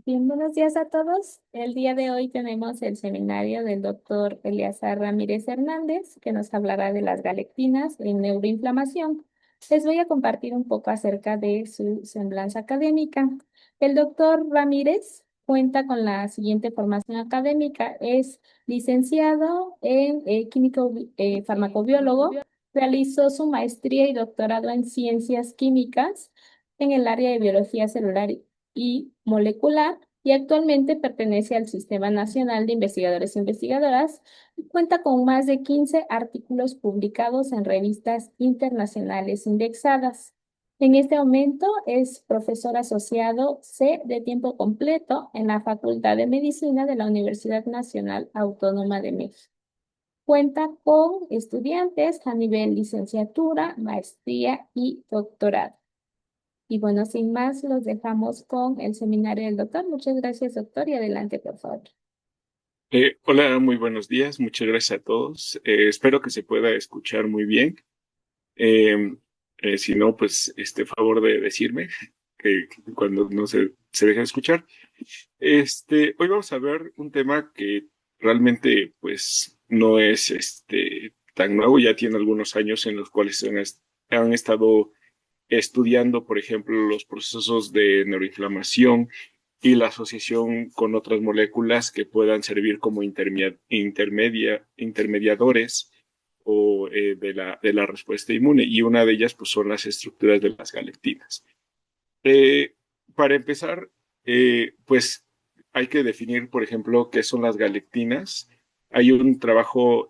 Bien, buenos días a todos. El día de hoy tenemos el seminario del doctor Eleazar Ramírez Hernández, que nos hablará de las galectinas en neuroinflamación. Les voy a compartir un poco acerca de su semblanza académica. El doctor Ramírez cuenta con la siguiente formación académica. Es licenciado en químico farmacobiólogo. Realizó su maestría y doctorado en ciencias químicas en el área de biología celular y molecular y actualmente pertenece al Sistema Nacional de Investigadores e Investigadoras y cuenta con más de 15 artículos publicados en revistas internacionales indexadas. En este momento es profesor asociado C de tiempo completo en la Facultad de Medicina de la Universidad Nacional Autónoma de México. Cuenta con estudiantes a nivel licenciatura, maestría y doctorado. Y bueno, sin más, los dejamos con el seminario del doctor. Muchas gracias, doctor, y adelante, por favor. Hola, muy buenos días. Muchas gracias a todos. Espero que se pueda escuchar muy bien. Eh, si no, pues favor de decirme que cuando no se deja de escuchar. Hoy vamos a ver un tema que realmente pues no es tan nuevo. Ya tiene algunos años en los cuales han estado estudiando, por ejemplo, los procesos de neuroinflamación y la asociación con otras moléculas que puedan servir como intermediadores de la respuesta inmune. Y una de ellas pues, son las estructuras de las galectinas. Eh, para empezar, pues hay que definir, por ejemplo, qué son las galectinas. Hay un trabajo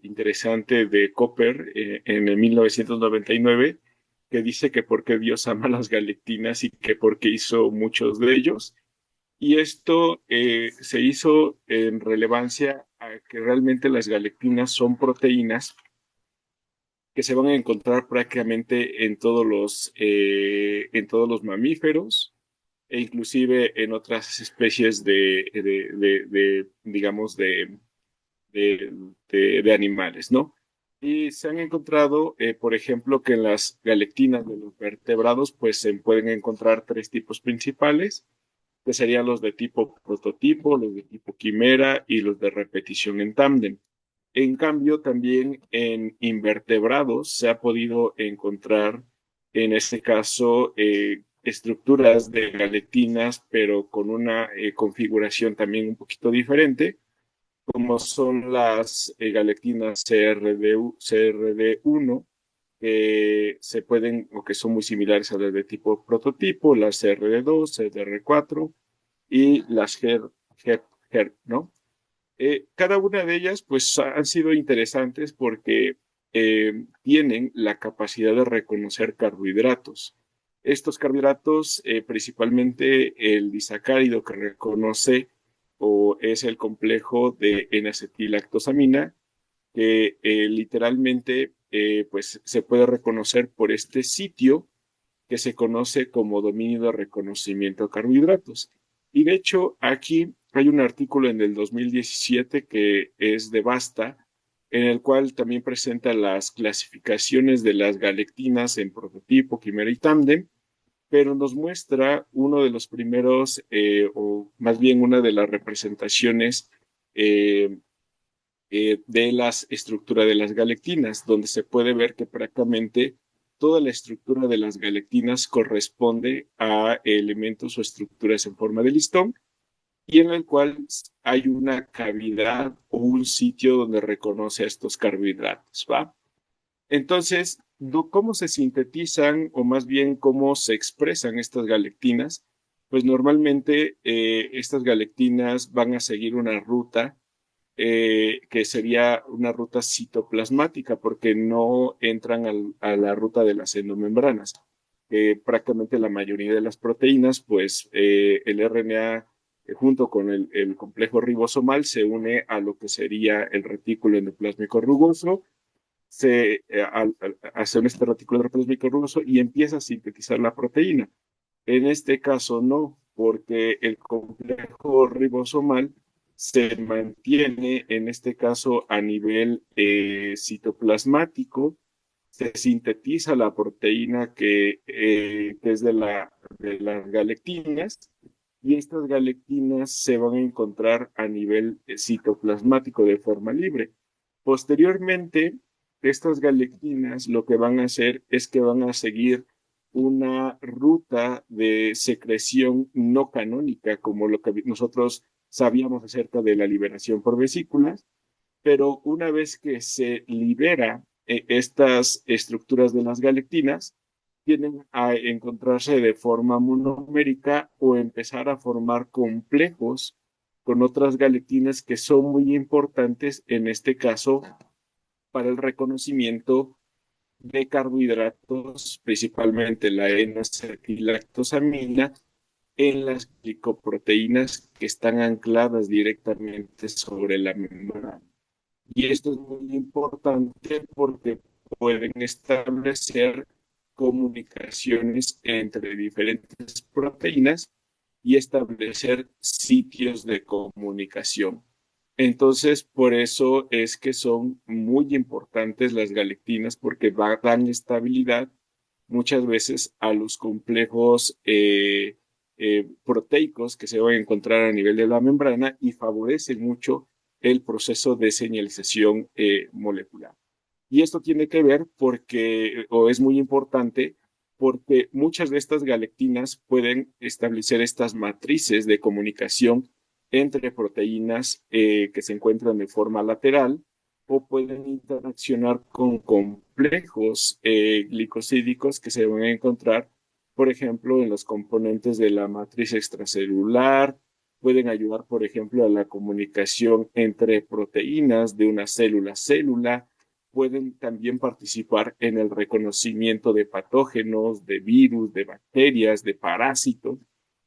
interesante de Copper en el 1999 que dice que por qué Dios ama las galectinas y que por qué hizo muchos de ellos. Y esto se hizo en relevancia a que realmente las galectinas son proteínas que se van a encontrar prácticamente en todos los mamíferos e inclusive en otras especies digamos, de, de animales, ¿no? Y se han encontrado, por ejemplo, que en las galectinas de los vertebrados, pues se pueden encontrar tres tipos principales, que serían los de tipo prototipo, los de tipo quimera y los de repetición en tándem. En cambio, también en invertebrados se ha podido encontrar, en este caso, estructuras de galectinas, pero con una configuración también un poquito diferente, como son las galectinas CRD1, que se pueden o que son muy similares a las de tipo prototipo, las CRD2, CDR4 y las GERD, ¿no? Cada una de ellas, pues, han sido interesantes porque tienen la capacidad de reconocer carbohidratos. Estos carbohidratos, principalmente el disacárido que reconoce o es el complejo de N-acetilactosamina, que literalmente pues, se puede reconocer por este sitio que se conoce como dominio de reconocimiento de carbohidratos. Y de hecho, aquí hay un artículo en el 2017 que es de Basta, en el cual también presenta las clasificaciones de las galectinas en prototipo, quimera y tándem, pero nos muestra uno de los primeros, o más bien una de las representaciones eh, de las estructuras de las galectinas, donde se puede ver que prácticamente toda la estructura de las galectinas corresponde a elementos o estructuras en forma de listón y en el cual hay una cavidad o un sitio donde reconoce a estos carbohidratos, ¿va? Entonces, ¿cómo se sintetizan o más bien cómo se expresan estas galectinas? Pues normalmente estas galectinas van a seguir una ruta que sería una ruta citoplasmática, porque no entran a la ruta de las endomembranas. Prácticamente la mayoría de las proteínas, pues el RNA junto con el complejo ribosomal se une a lo que sería el retículo endoplásmico rugoso, hace este retículo endoplásmico rugoso y empieza a sintetizar la proteína. En este caso no, porque el complejo ribosomal se mantiene, en este caso, a nivel citoplasmático, se sintetiza la proteína que es de las galectinas y estas galactinas se van a encontrar a nivel citoplasmático de forma libre. Posteriormente, estas galactinas lo que van a hacer es que van a seguir una ruta de secreción no canónica, como lo que nosotros sabíamos acerca de la liberación por vesículas, pero una vez que se libera estas estructuras de las galactinas, tienden a encontrarse de forma monomérica o empezar a formar complejos con otras galactinas que son muy importantes en este caso para el reconocimiento de carbohidratos, principalmente la N-acetilactosamina, en las glicoproteínas que están ancladas directamente sobre la membrana. Y esto es muy importante porque pueden establecer comunicaciones entre diferentes proteínas y establecer sitios de comunicación. Entonces, por eso es que son muy importantes las galactinas porque dan estabilidad muchas veces a los complejos proteicos que se van a encontrar a nivel de la membrana y favorecen mucho el proceso de señalización molecular. Y esto tiene que ver porque, o es muy importante, porque muchas de estas galactinas pueden establecer estas matrices de comunicación entre proteínas que se encuentran de forma lateral o pueden interaccionar con complejos glicosídicos que se van a encontrar, por ejemplo, en los componentes de la matriz extracelular, pueden ayudar, por ejemplo, a la comunicación entre proteínas de una célula a célula, pueden también participar en el reconocimiento de patógenos, de virus, de bacterias, de parásitos,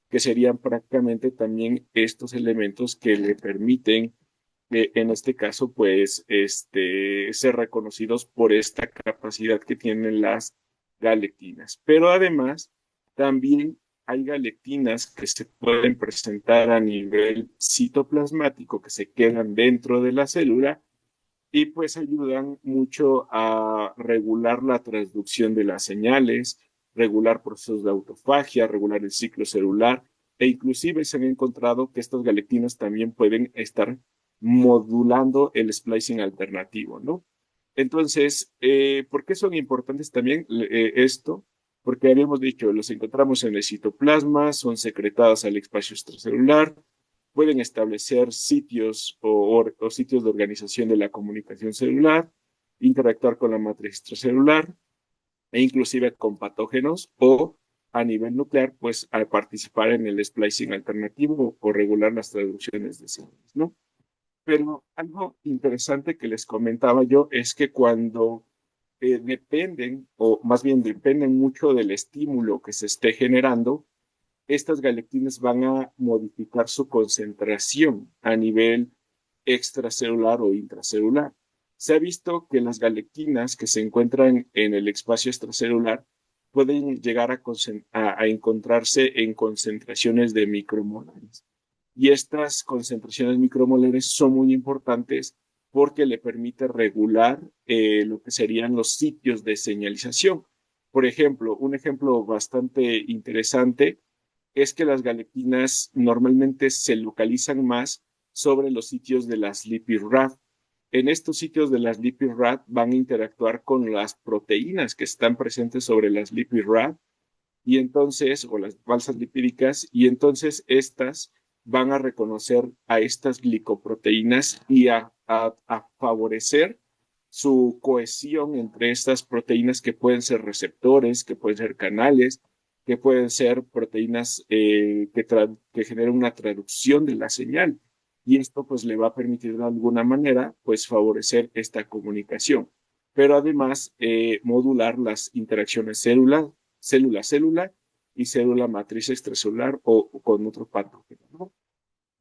que serían prácticamente también estos elementos que le permiten, en este caso, pues, ser reconocidos por esta capacidad que tienen las galactinas. Pero además, también hay galactinas que se pueden presentar a nivel citoplasmático, que se quedan dentro de la célula y pues ayudan mucho a regular la transducción de las señales, regular procesos de autofagia, regular el ciclo celular e inclusive se han encontrado que estas galactinas también pueden estar modulando el splicing alternativo, ¿no? Entonces, ¿por qué son importantes también esto? Porque habíamos dicho, los encontramos en el citoplasma, son secretadas al espacio extracelular, pueden establecer sitios o sitios de organización de la comunicación celular, interactuar con la matriz extracelular e inclusive con patógenos o a nivel nuclear, pues a participar en el splicing alternativo o regular las traducciones de señales, ¿no? Pero algo interesante que les comentaba yo es que cuando dependen, o más bien dependen mucho del estímulo que se esté generando, estas galactinas van a modificar su concentración a nivel extracelular o intracelular. Se ha visto que las galactinas que se encuentran en el espacio extracelular pueden llegar a encontrarse en concentraciones de micromolares. Y estas concentraciones micromolares son muy importantes porque le permite regular lo que serían los sitios de señalización. Por ejemplo, un ejemplo bastante interesante es que las galactinas normalmente se localizan más sobre los sitios de las lipid rad. En estos sitios de las lipid rad van a interactuar con las proteínas que están presentes sobre las lipid rad y entonces, o las balsas lipídicas, y entonces estas van a reconocer a estas glicoproteínas y a favorecer su cohesión entre estas proteínas que pueden ser receptores, que pueden ser canales, que pueden ser proteínas que generan una traducción de la señal. Y esto pues le va a permitir de alguna manera pues favorecer esta comunicación. Pero además modular las interacciones célula-célula y célula matriz extracelular o con otro patógeno, ¿no?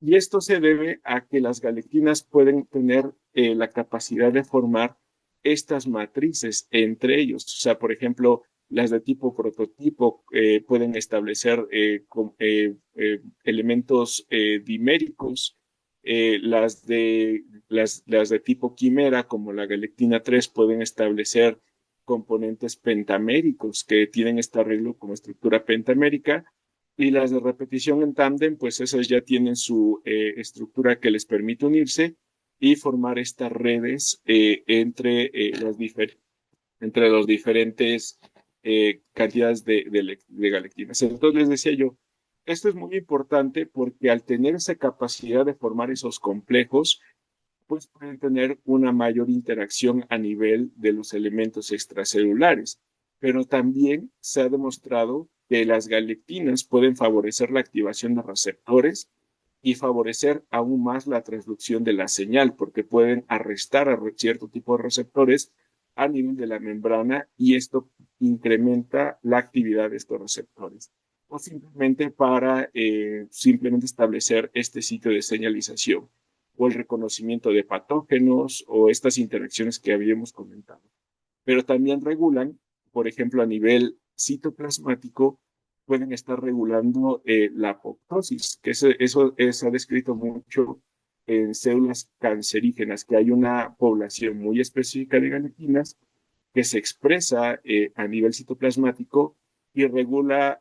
Y esto se debe a que las galactinas pueden tener la capacidad de formar estas matrices entre ellos. O sea, por ejemplo, las de tipo prototipo pueden establecer elementos diméricos. Las de tipo quimera, como la galactina 3, pueden establecer componentes pentaméricos que tienen este arreglo como estructura pentamérica Y las de repetición en tándem, pues esas ya tienen su estructura que les permite unirse y formar estas redes entre los diferentes cantidades de galectinas. Entonces les decía yo, esto es muy importante porque al tener esa capacidad de formar esos complejos, pues pueden tener una mayor interacción a nivel de los elementos extracelulares. Pero también se ha demostrado que las galectinas pueden favorecer la activación de receptores y favorecer aún más la transducción de la señal, porque pueden arrestar a cierto tipo de receptores a nivel de la membrana y esto incrementa la actividad de estos receptores. O simplemente para simplemente establecer este sitio de señalización o el reconocimiento de patógenos o estas interacciones que habíamos comentado. Pero también regulan, por ejemplo, a nivel citoplasmático, pueden estar regulando la apoptosis, que eso se ha descrito mucho en células cancerígenas, que hay una población muy específica de galetinas que se expresa a nivel citoplasmático y regula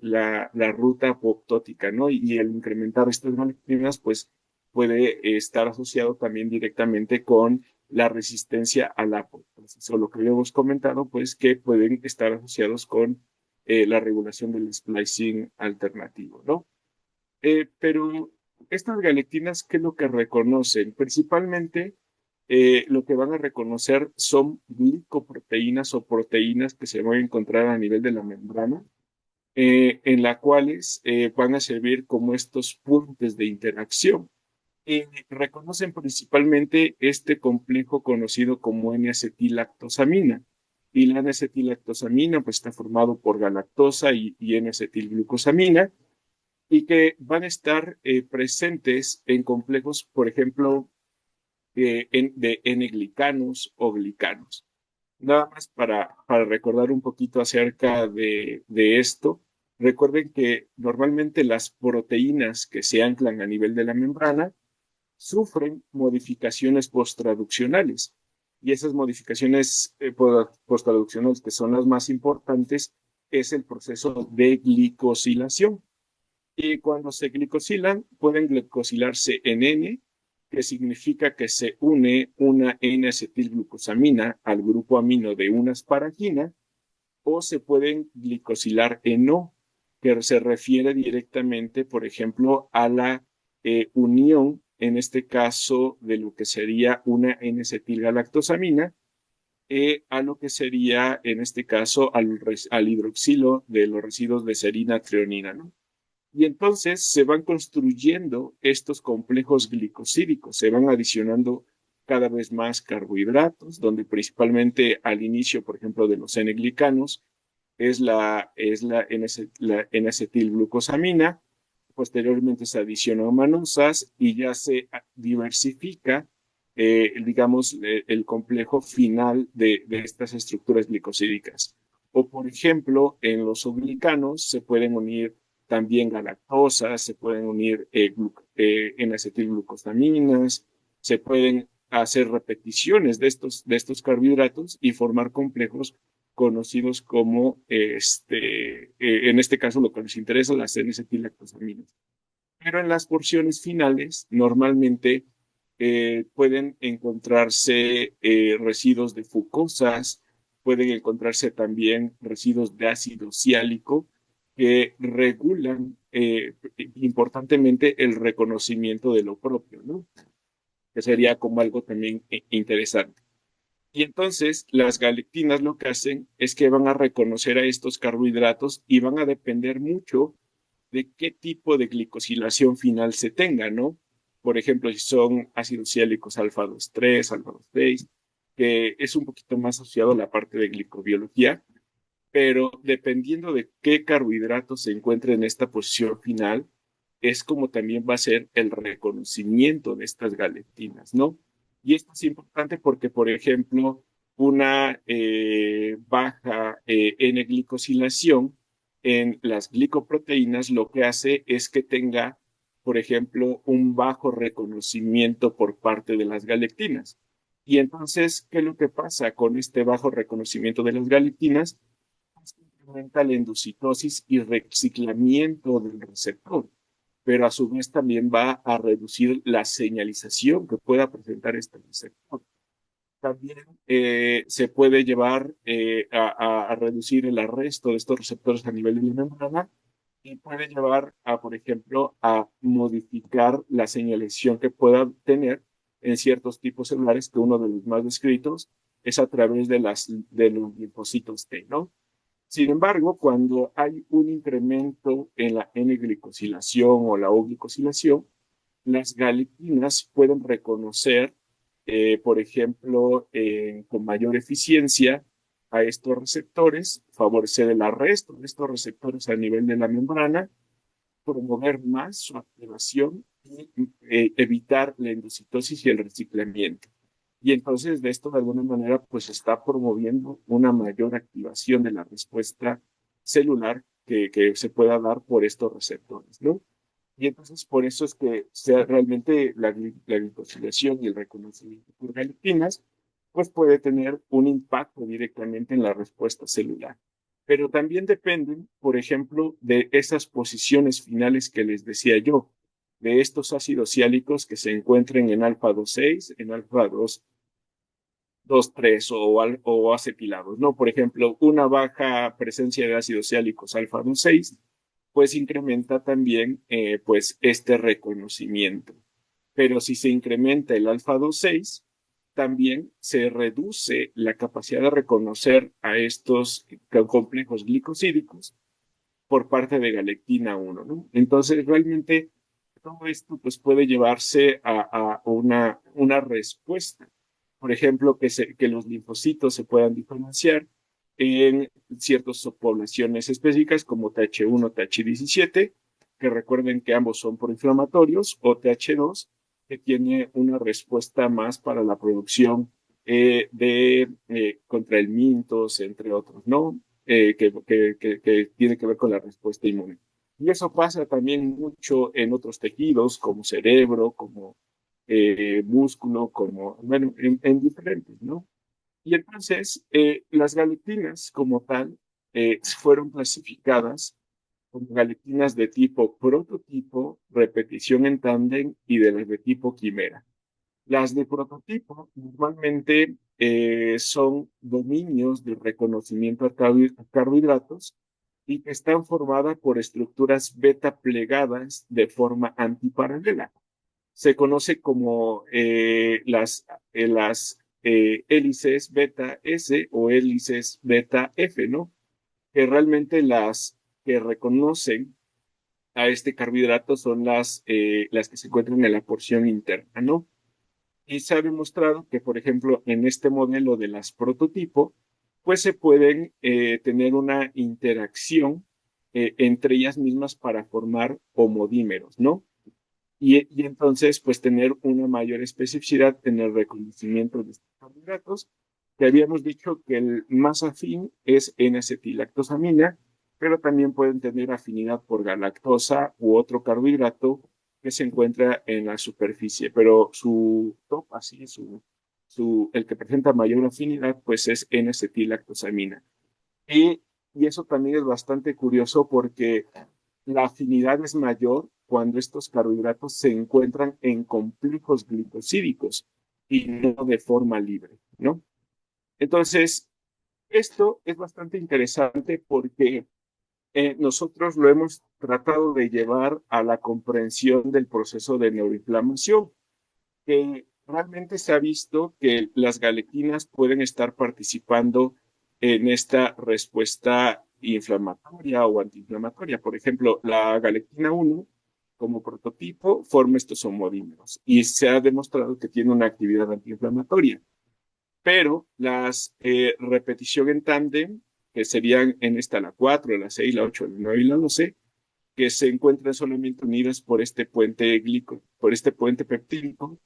la ruta apoptótica, ¿no? Y el incrementar estas moléculas, pues puede estar asociado también directamente con la resistencia a la apoptosis, o lo que habíamos comentado, pues que pueden estar asociados con la regulación del splicing alternativo, ¿no? Pero estas galactinas, ¿qué es lo que reconocen? Principalmente lo que van a reconocer son glicoproteínas o proteínas que se van a encontrar a nivel de la membrana, en las cuales van a servir como estos puentes de interacción. Reconocen principalmente este complejo conocido como N-acetilactosamina. Y la N-acetilactosamina pues, está formado por galactosa y N-acetilglucosamina y que van a estar presentes en complejos, por ejemplo, de N-glicanos o glicanos. Nada más para recordar un poquito acerca de esto, recuerden que normalmente las proteínas que se anclan a nivel de la membrana sufren modificaciones posttraduccionales. Y esas modificaciones posttraduccionales, que son las más importantes, es el proceso de glicosilación. Y cuando se glicosilan, pueden glicosilarse en N, que significa que se une una N-acetilglucosamina al grupo amino de una asparagina, o se pueden glicosilar en O, que se refiere directamente, por ejemplo, a la unión, en este caso, de lo que sería una N-acetilgalactosamina, a lo que sería, en este caso, al hidroxilo de los residuos de serina treonina, ¿no? Y entonces se van construyendo estos complejos glicosídicos, se van adicionando cada vez más carbohidratos, donde principalmente al inicio, por ejemplo, de los N-glicanos, la N-acetilglucosamina, posteriormente se adicionan manusas y ya se diversifica, digamos, el complejo final de estas estructuras glicosídicas. O, por ejemplo, en los oblicanos se pueden unir también galactosas, se pueden unir N-acetilglucosaminas, se pueden hacer repeticiones de estos carbohidratos y formar complejos conocidos como, en este caso lo que nos interesa, las N-acetilactosaminas. Pero en las porciones finales, normalmente pueden encontrarse residuos de fucosas, pueden encontrarse también residuos de ácido ciálico que regulan importantemente el reconocimiento de lo propio, ¿no? Que sería como algo también interesante. Y entonces las galactinas lo que hacen es que van a reconocer a estos carbohidratos y van a depender mucho de qué tipo de glicosilación final se tenga, ¿no? Por ejemplo, si son ácidos ciálicos alfa 2,3, alfa 2,6, que es un poquito más asociado a la parte de glicobiología, pero dependiendo de qué carbohidrato se encuentre en esta posición final, es como también va a ser el reconocimiento de estas galactinas, ¿no? Y esto es importante porque, por ejemplo, una baja N-glicosilación en las glicoproteínas lo que hace es que tenga, por ejemplo, un bajo reconocimiento por parte de las galactinas. Y entonces, ¿qué es lo que pasa con este bajo reconocimiento de las galactinas? incrementa la endocitosis y reciclamiento del receptor, pero a su vez también va a reducir la señalización que pueda presentar este receptor. También se puede llevar a reducir el arresto de estos receptores a nivel de la membrana y puede llevar a, por ejemplo, a modificar la señalización que pueda tener en ciertos tipos celulares, que uno de los más descritos es a través de los linfocitos T, ¿no? Sin embargo, cuando hay un incremento en la N-glicosilación o la O-glicosilación, las galicinas pueden reconocer, por ejemplo, con mayor eficiencia a estos receptores, favorecer el arresto de estos receptores a nivel de la membrana, promover más su activación y evitar la endocitosis y el reciclamiento. Y entonces de esto de alguna manera pues está promoviendo una mayor activación de la respuesta celular que se pueda dar por estos receptores, ¿no? Y entonces por eso es que sea realmente la glicosilación y el reconocimiento por galicinas, pues puede tener un impacto directamente en la respuesta celular. Pero también dependen, por ejemplo, de esas posiciones finales que les decía yo, de estos ácidos siálicos que se encuentren en alfa 2,6, en alfa 2,3 o acetilados, ¿no? Por ejemplo, una baja presencia de ácidos siálicos alfa 2,6 pues incrementa también pues este reconocimiento. Pero si se incrementa el alfa 2,6, también se reduce la capacidad de reconocer a estos complejos glicosídicos por parte de galectina 1, ¿no? Entonces, realmente todo esto pues, puede llevarse a una respuesta. Por ejemplo, que los linfocitos se puedan diferenciar en ciertas subpoblaciones específicas como TH1, TH17, que recuerden que ambos son proinflamatorios, o TH2, que tiene una respuesta más para la producción contra el mintos, entre otros, ¿no? Que tiene que ver con la respuesta inmune. Y eso pasa también mucho en otros tejidos, como cerebro, como músculo, como, bueno, en diferentes, ¿no? Y entonces, las galactinas como tal fueron clasificadas como galactinas de tipo prototipo, repetición en tándem y de las de tipo quimera. Las de prototipo normalmente son dominios de reconocimiento a carbohidratos y que están formadas por estructuras beta plegadas de forma antiparalela. Se conoce como las hélices beta S o hélices beta F, ¿no? Que realmente las que reconocen a este carbohidrato son las que se encuentran en la porción interna, ¿no? Y se ha demostrado que, por ejemplo, en este modelo de las prototipo, pues se pueden tener una interacción entre ellas mismas para formar homodímeros, ¿no? Y entonces, pues tener una mayor especificidad en el reconocimiento de estos carbohidratos, que habíamos dicho que el más afín es N-acetilactosamina, pero también pueden tener afinidad por galactosa u otro carbohidrato que se encuentra en la superficie, pero su top, así, el que presenta mayor afinidad, pues es N-acetilactosamina. Y, y eso también es bastante curioso porque la afinidad es mayor cuando estos carbohidratos se encuentran en complejos glicosídicos y no de forma libre, ¿no? Entonces, esto es bastante interesante porque nosotros lo hemos tratado de llevar a la comprensión del proceso de neuroinflamación, que realmente se ha visto que las galactinas pueden estar participando en esta respuesta inflamatoria o antiinflamatoria. Por ejemplo, la galactina 1, como prototipo, forma estos homodímeros y se ha demostrado que tiene una actividad antiinflamatoria. Pero las repetición en tándem, que serían en esta la 4, la 6, la 8, la 9 y la 12, que se encuentran solamente unidas por este puente por este puente peptídico,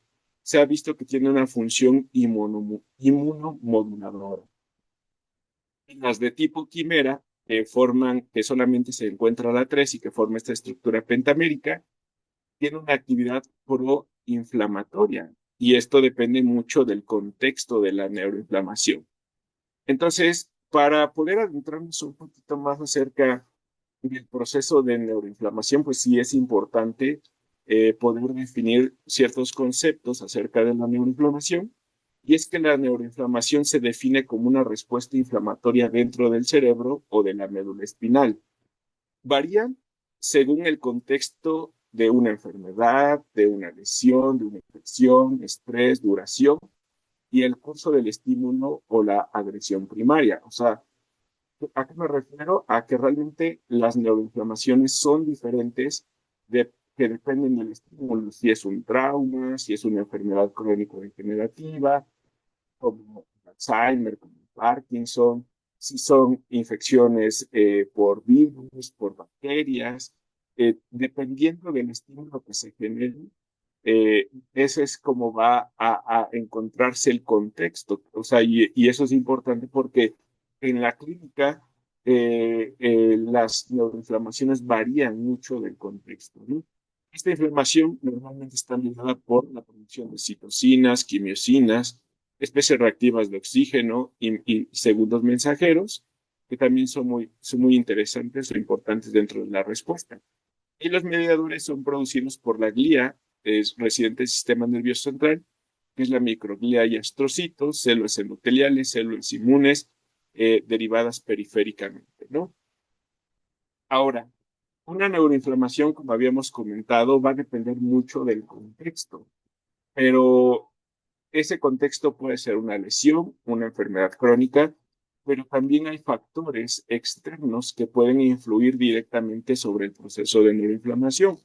se ha visto que tiene una función inmunomoduladora. Las de tipo quimera, que solamente se encuentra la 3 y que forma esta estructura pentamérica, tiene una actividad proinflamatoria y esto depende mucho del contexto de la neuroinflamación. Entonces, para poder adentrarnos un poquito más acerca del proceso de neuroinflamación, pues sí es importante poder definir ciertos conceptos acerca de la neuroinflamación. Y es que la neuroinflamación se define como una respuesta inflamatoria dentro del cerebro o de la médula espinal. Varía según el contexto de una enfermedad, de una lesión, de una infección, estrés, duración y el curso del estímulo o la agresión primaria. O sea, ¿a qué me refiero? A que realmente las neuroinflamaciones son diferentes que dependen del estímulo, si es un trauma, si es una enfermedad crónico-degenerativa, como Alzheimer, como Parkinson, si son infecciones por virus, por bacterias, dependiendo del estímulo que se genere, ese es como va a encontrarse el contexto. O sea, y eso es importante porque en la clínica las neuroinflamaciones varían mucho del contexto, ¿no? Esta inflamación normalmente está ligada por la producción de citocinas, quimiosinas, especies reactivas de oxígeno y segundos mensajeros, que también son muy interesantes o importantes dentro de la respuesta. Y los mediadores son producidos por la glía, es residente del sistema nervioso central, que es la microglía y astrocitos, células endoteliales, células inmunes, derivadas periféricamente, ¿no? Ahora, una neuroinflamación, como habíamos comentado, va a depender mucho del contexto, pero ese contexto puede ser una lesión, una enfermedad crónica, pero también hay factores externos que pueden influir directamente sobre el proceso de neuroinflamación.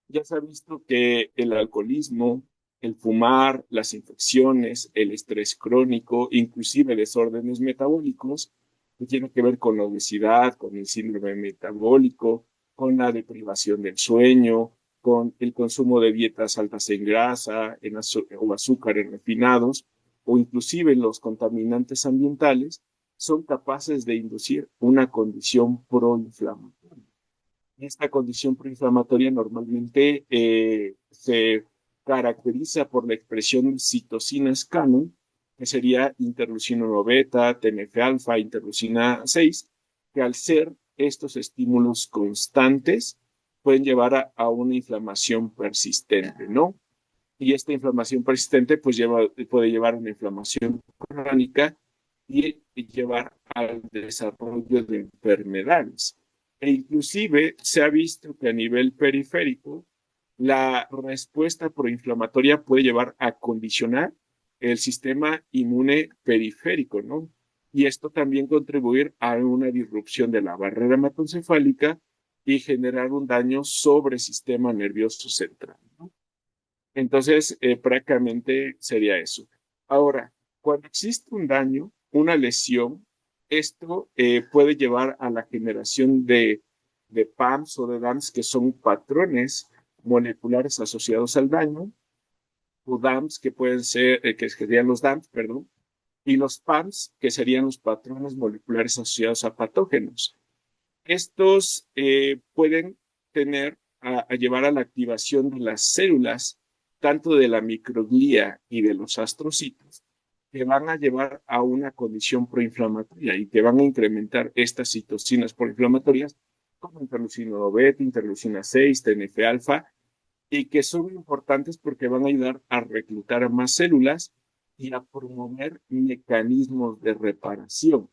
Ya se ha visto que el alcoholismo, el fumar, las infecciones, el estrés crónico, inclusive desórdenes metabólicos, que tienen que ver con la obesidad, con el síndrome metabólico, con la deprivación del sueño, con el consumo de dietas altas en grasa o azúcares refinados, o inclusive los contaminantes ambientales, son capaces de inducir una condición proinflamatoria. Esta condición proinflamatoria normalmente se caracteriza por la expresión de citocinas canon, que sería interleucina 1 beta, TNF-alfa, interleucina 6, que al ser estos estímulos constantes pueden llevar a una inflamación persistente, ¿no? Y esta inflamación persistente pues puede llevar a una inflamación crónica y llevar al desarrollo de enfermedades. E inclusive se ha visto que a nivel periférico la respuesta proinflamatoria puede llevar a condicionar el sistema inmune periférico, ¿no? Y esto también contribuir a una disrupción de la barrera hematoencefálica y generar un daño sobre el sistema nervioso central, ¿no? Entonces, prácticamente sería eso. Ahora, cuando existe un daño, una lesión, esto puede llevar a la generación de PAMs o de DAMs, que son patrones moleculares asociados al daño, o DAMs, que pueden ser, que serían los DAMs, perdón, y los PAMs, que serían los patrones moleculares asociados a patógenos. Estos pueden a llevar a la activación de las células, tanto de la microglía y de los astrocitos, que van a llevar a una condición proinflamatoria y que van a incrementar estas citocinas proinflamatorias, como interleucina beta, interleucina 6, TNF-alfa, y que son importantes porque van a ayudar a reclutar a más células y a promover mecanismos de reparación.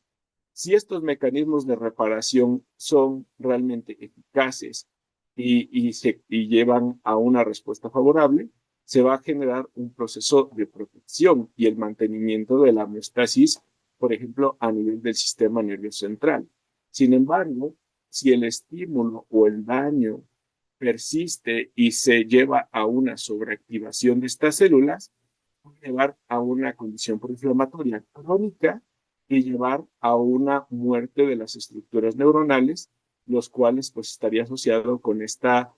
Si estos mecanismos de reparación son realmente eficaces y llevan a una respuesta favorable, se va a generar un proceso de protección y el mantenimiento de la homeostasis, por ejemplo, a nivel del sistema nervioso central. Sin embargo, si el estímulo o el daño persiste y se lleva a una sobreactivación de estas células, puede llevar a una condición proinflamatoria crónica y llevar a una muerte de las estructuras neuronales, los cuales pues estaría asociado con esta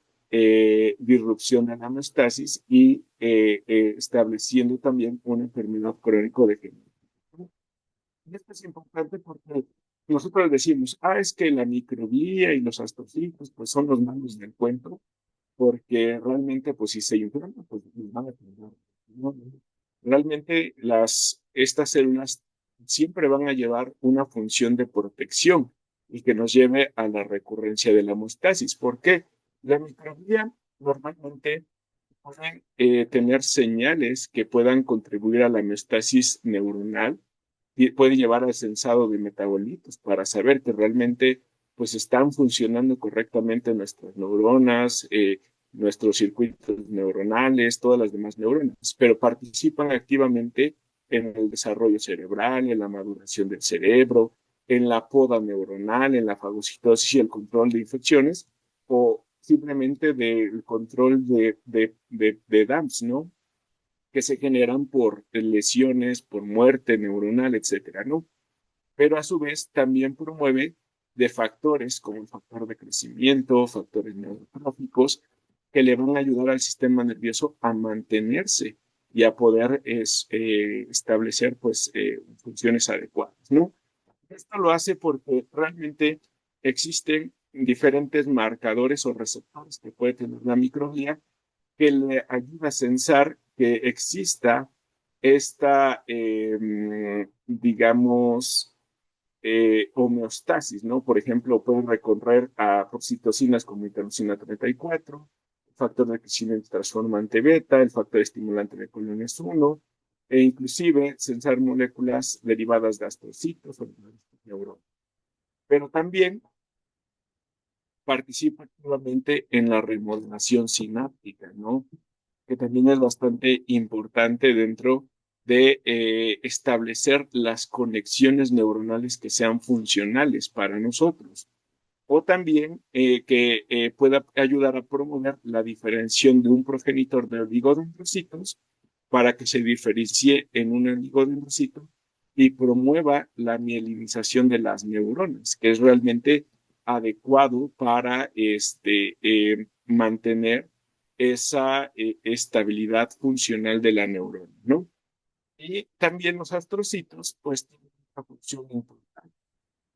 disrupción de la homeostasis y estableciendo también una enfermedad crónico-degenerativa. Y esto es importante porque nosotros decimos, es que la microglía y los astrocitos pues son los malos del cuento, porque realmente pues si se inflaman pues van a tener, ¿no? Realmente estas células siempre van a llevar una función de protección y que nos lleve a la recurrencia de la hemostasis. ¿Por qué? La microglía normalmente pueden tener señales que puedan contribuir a la homeostasis neuronal y puede llevar al sensado de metabolitos para saber que realmente pues están funcionando correctamente nuestras neuronas, nuestros circuitos neuronales, todas las demás neuronas, pero participan activamente en el desarrollo cerebral, en la maduración del cerebro, en la poda neuronal, en la fagocitosis y el control de infecciones, o simplemente del control de DAMPs, ¿no? Que se generan por lesiones, por muerte neuronal, etcétera, ¿no? Pero a su vez también promueve de factores como el factor de crecimiento, factores neurotróficos, que le van a ayudar al sistema nervioso a mantenerse y a poder establecer pues funciones adecuadas, ¿no? Esto lo hace porque realmente existen diferentes marcadores o receptores que puede tener la microglía que le ayuda a sensar que exista esta, digamos, homeostasis, ¿no? Por ejemplo, pueden recorrer a oxitocinas como interleucina 34, el factor de crecimiento transformante beta, el factor estimulante de colonias 1, e inclusive sensar moléculas derivadas de astrocitos o de neuronas. Pero también participa activamente en la remodelación sináptica, ¿no? Que también es bastante importante dentro de establecer las conexiones neuronales que sean funcionales para nosotros. O también que pueda ayudar a promover la diferenciación de un progenitor de oligodendrocitos para que se diferencie en un oligodendrocito y promueva la mielinización de las neuronas, que es realmente adecuado para mantener esa estabilidad funcional de la neurona, ¿no? Y también los astrocitos, pues, tienen una función importante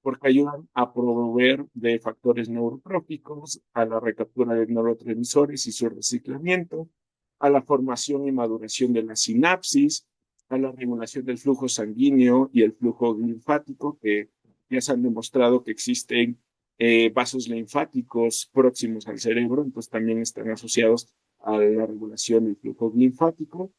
porque ayudan a proveer de factores neurotróficos, a la recaptura de neurotransmisores y su reciclamiento, a la formación y maduración de la sinapsis, a la regulación del flujo sanguíneo y el flujo linfático, que ya se han demostrado que existen vasos linfáticos próximos al cerebro, entonces también están asociados a la regulación del flujo linfático,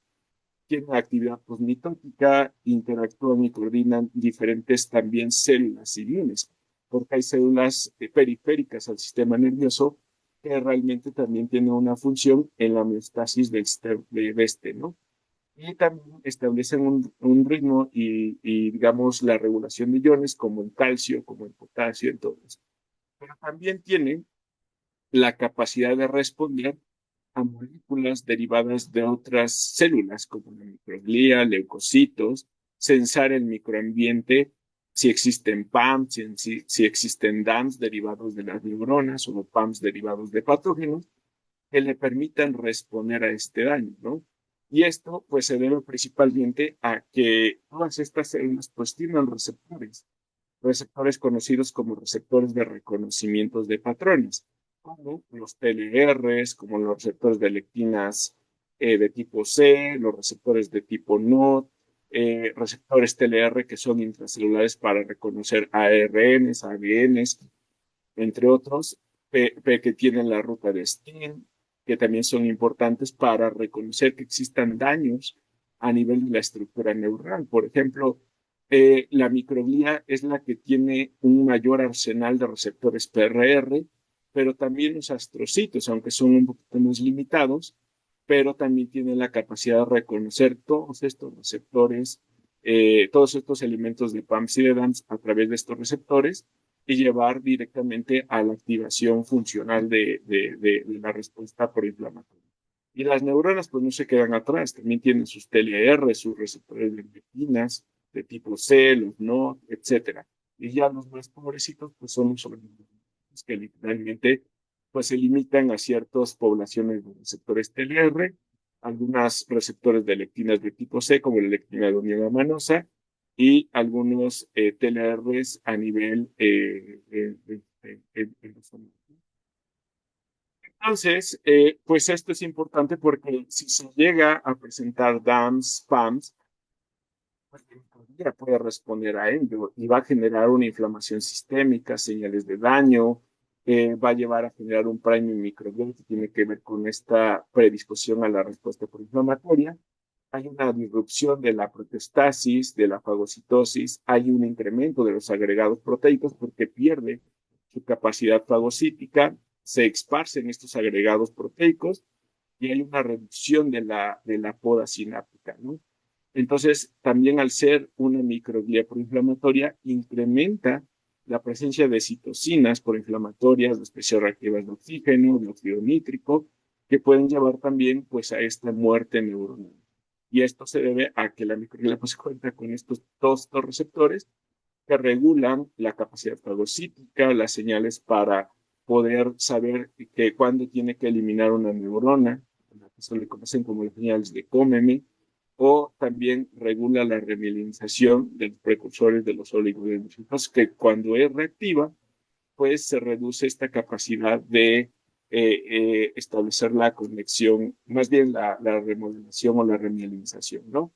tienen actividad posmitótica, interactúan y coordinan diferentes también células inmunes, porque hay células periféricas al sistema nervioso que realmente también tienen una función en la homeostasis de este, ¿no? Y también establecen un ritmo digamos, la regulación de iones como el calcio, como el potasio, en todo eso. Pero también tienen la capacidad de responder a moléculas derivadas de otras células, como la microglía, leucocitos, sensar el microambiente, si existen PAMs, si existen DAMs derivados de las neuronas o PAMs derivados de patógenos, que le permitan responder a este daño, ¿no? Y esto, pues, se debe principalmente a que todas estas células, pues, tienen receptores conocidos como receptores de reconocimientos de patrones, como los TLRs, como los receptores de lectinas de tipo C, los receptores de tipo NOD, receptores TLR que son intracelulares para reconocer ARNs, ADNs, entre otros, que tienen la ruta de STIN, que también son importantes para reconocer que existan daños a nivel de la estructura neuronal. Por ejemplo, la microglía es la que tiene un mayor arsenal de receptores PRR, pero también los astrocitos, aunque son un poquito más limitados, pero también tienen la capacidad de reconocer todos estos receptores, todos estos elementos de PAMS y de DAMS a través de estos receptores y llevar directamente a la activación funcional de la respuesta proinflamatoria. Y las neuronas pues no se quedan atrás, también tienen sus TLR, sus receptores de leptinas, de tipo C, los NOD, etcétera. Y ya los más pobrecitos pues son los organismos que literalmente pues se limitan a ciertas poblaciones de receptores TLR, algunas receptores de lectinas de tipo C, como la lectina manosa, y algunos TLRs a nivel en los hombres. Entonces, pues esto es importante porque si se llega a presentar DAMs, PAMs, pues ya puede responder a ello y va a generar una inflamación sistémica, señales de daño, va a llevar a generar un priming microbial que tiene que ver con esta predisposición a la respuesta proinflamatoria. Hay una disrupción de la proteostasis, de la fagocitosis, hay un incremento de los agregados proteicos porque pierde su capacidad fagocítica, se esparcen estos agregados proteicos y hay una reducción de la poda sináptica, ¿no? Entonces, también al ser una microglía proinflamatoria, incrementa la presencia de citocinas proinflamatorias, de especies reactivas de oxígeno, de óxido nítrico, que pueden llevar también pues, a esta muerte neuronal. Y esto se debe a que la microglía pues, cuenta con todos estos receptores que regulan la capacidad fagocítica, las señales para poder saber que cuándo tiene que eliminar una neurona, que se le conocen como las señales de cómeme, o también regula la remielinización de los precursores de los oligodendrocitos, que cuando es reactiva, pues se reduce esta capacidad de establecer la conexión, más bien la remodelación o la remielinización, ¿no?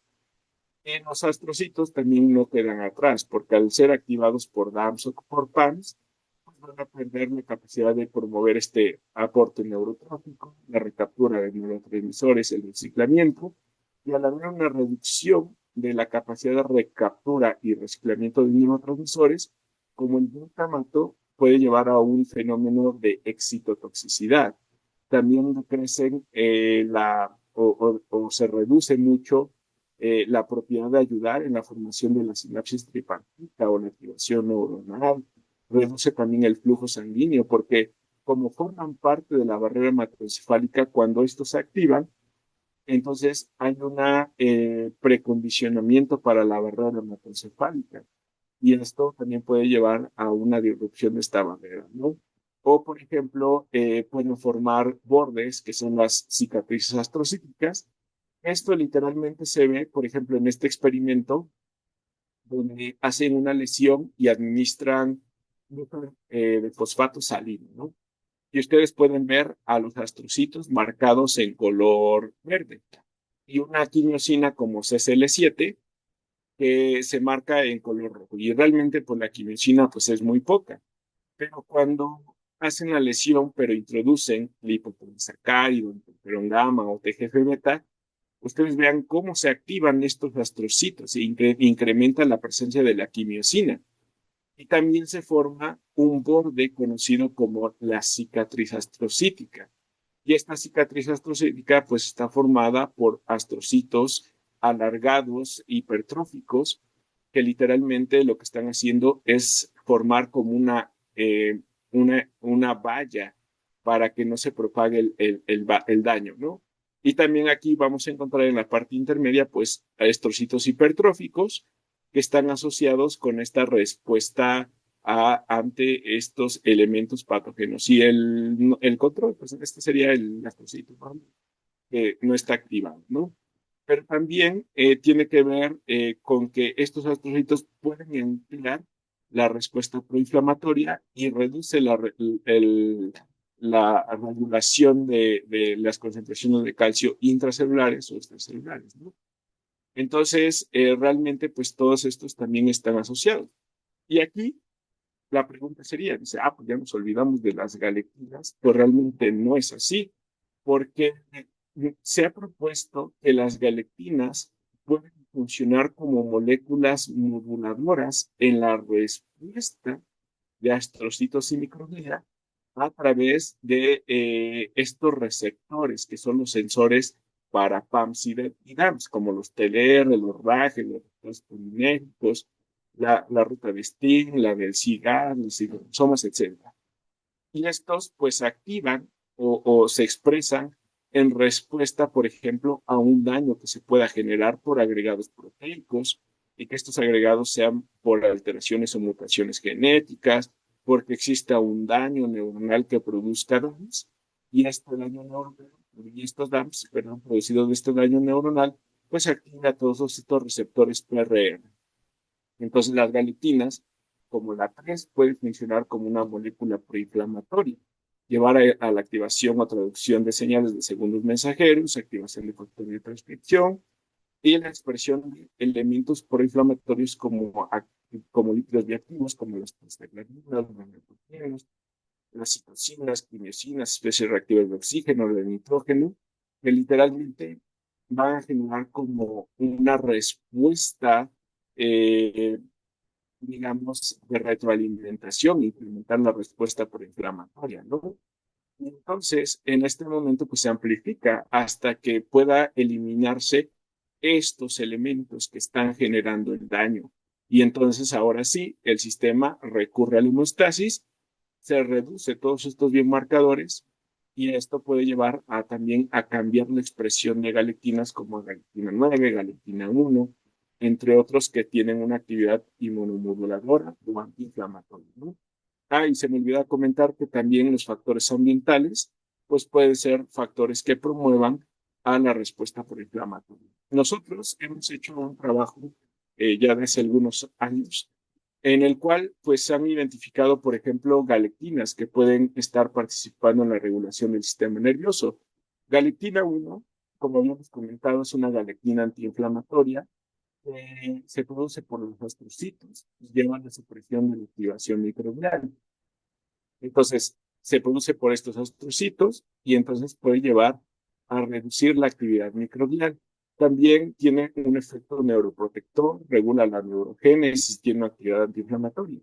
En los astrocitos también no quedan atrás, porque al ser activados por DAMs o por PAMs, pues van a perder la capacidad de promover este aporte neurotrófico, la recaptura de neurotransmisores, el reciclamiento, y al haber una reducción de la capacidad de recaptura y reciclamiento de neurotransmisores, como el glutamato puede llevar a un fenómeno de excitotoxicidad. También crecen o se reduce mucho la propiedad de ayudar en la formación de la sinapsis tripartita o la activación neuronal. Reduce también el flujo sanguíneo porque como forman parte de la barrera hematoencefálica, cuando estos se activan, entonces hay un precondicionamiento para la barrera hematoencefálica y esto también puede llevar a una disrupción de esta barrera, ¿no? O, por ejemplo, pueden formar bordes, que son las cicatrices astrocíticas. Esto literalmente se ve, por ejemplo, en este experimento, donde hacen una lesión y administran de fosfato salino, ¿no? Y ustedes pueden ver a los astrocitos marcados en color verde y una quimiosina como CCL7 que se marca en color rojo. Y realmente, pues la quimiosina pues es muy poca. Pero cuando hacen la lesión, pero introducen lipopolisacárido, interferón gamma o TGF-beta, ustedes vean cómo se activan estos astrocitos e incrementan la presencia de la quimiosina. Y también se forma un borde conocido como la cicatriz astrocítica. Y esta cicatriz astrocítica pues está formada por astrocitos alargados, hipertróficos, que literalmente lo que están haciendo es formar como una valla para que no se propague el daño, ¿no? Y también aquí vamos a encontrar en la parte intermedia, pues, astrocitos hipertróficos que están asociados con esta respuesta ante estos elementos patógenos. Y el control, pues este sería el astrocito, ¿no? Que no está activado, ¿no? Pero también tiene que ver con que estos astrocitos pueden emplear la respuesta proinflamatoria y reduce la regulación de las concentraciones de calcio intracelulares o extracelulares, ¿no? Entonces, realmente, pues todos estos también están asociados. Y aquí la pregunta sería, dice, pues ya nos olvidamos de las galetinas, pues realmente no es así, porque se ha propuesto que las galetinas pueden funcionar como moléculas moduladoras en la respuesta de astrocitos y microglia a través de estos receptores, que son los sensores para PAMS y DAMS, como los TLR, los RAG, los receptores polinérgicos, la ruta de Sting, la del CIGAR, los cigrosomas, etcétera. Y estos pues se activan o se expresan en respuesta, por ejemplo, a un daño que se pueda generar por agregados proteicos y que estos agregados sean por alteraciones o mutaciones genéticas, porque exista un daño neuronal que produzca DAMS y este daño neuronal y estos DAMS, perdón, producidos de este daño neuronal, pues activa todos estos receptores PRR. Entonces las galactinas, como la 3, pueden funcionar como una molécula proinflamatoria, llevar a la activación o traducción de señales de segundos mensajeros, activación de factores de transcripción, y la expresión de elementos proinflamatorios como lípidos bioactivos, como las prostaglandinas, los neotrogenos, las citocinas, quimiosinas, especies reactivas de oxígeno, de nitrógeno, que literalmente van a generar como una respuesta, eh, digamos, de retroalimentación, incrementar la respuesta proinflamatoria, ¿no? Entonces, en este momento, pues se amplifica hasta que pueda eliminarse estos elementos que están generando el daño. Y entonces, ahora sí, el sistema recurre a la homeostasis, se reduce todos estos biomarcadores y esto puede llevar a también a cambiar la expresión de galectinas como galectina 9, galectina 1, entre otros que tienen una actividad inmunomoduladora o antiinflamatoria, ¿no? Ah, y se me olvidó comentar que también los factores ambientales, pues pueden ser factores que promuevan a la respuesta proinflamatoria. Nosotros hemos hecho un trabajo ya desde algunos años en el cual pues se han identificado, por ejemplo, galectinas que pueden estar participando en la regulación del sistema nervioso. Galectina 1, como habíamos comentado, es una galectina antiinflamatoria. Se produce por los astrocitos y lleva a la supresión de la activación microbial. Entonces, se produce por estos astrocitos y entonces puede llevar a reducir la actividad microbial. También tiene un efecto neuroprotector, regula la neurogénesis, tiene una actividad antiinflamatoria.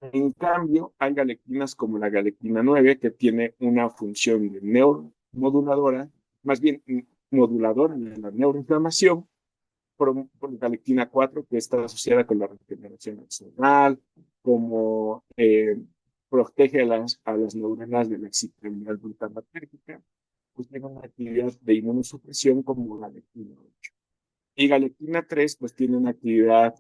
En cambio, hay galectinas como la galectina 9 que tiene una función de neuromoduladora, más bien moduladora de la neuroinflamación, por galectina 4 que está asociada con la regeneración axonal, como protege a las neuronas de la excitabilidad glutamatérgica, pues tiene una actividad de inmunosupresión como galectina 8. Y galectina 3 pues tiene una actividad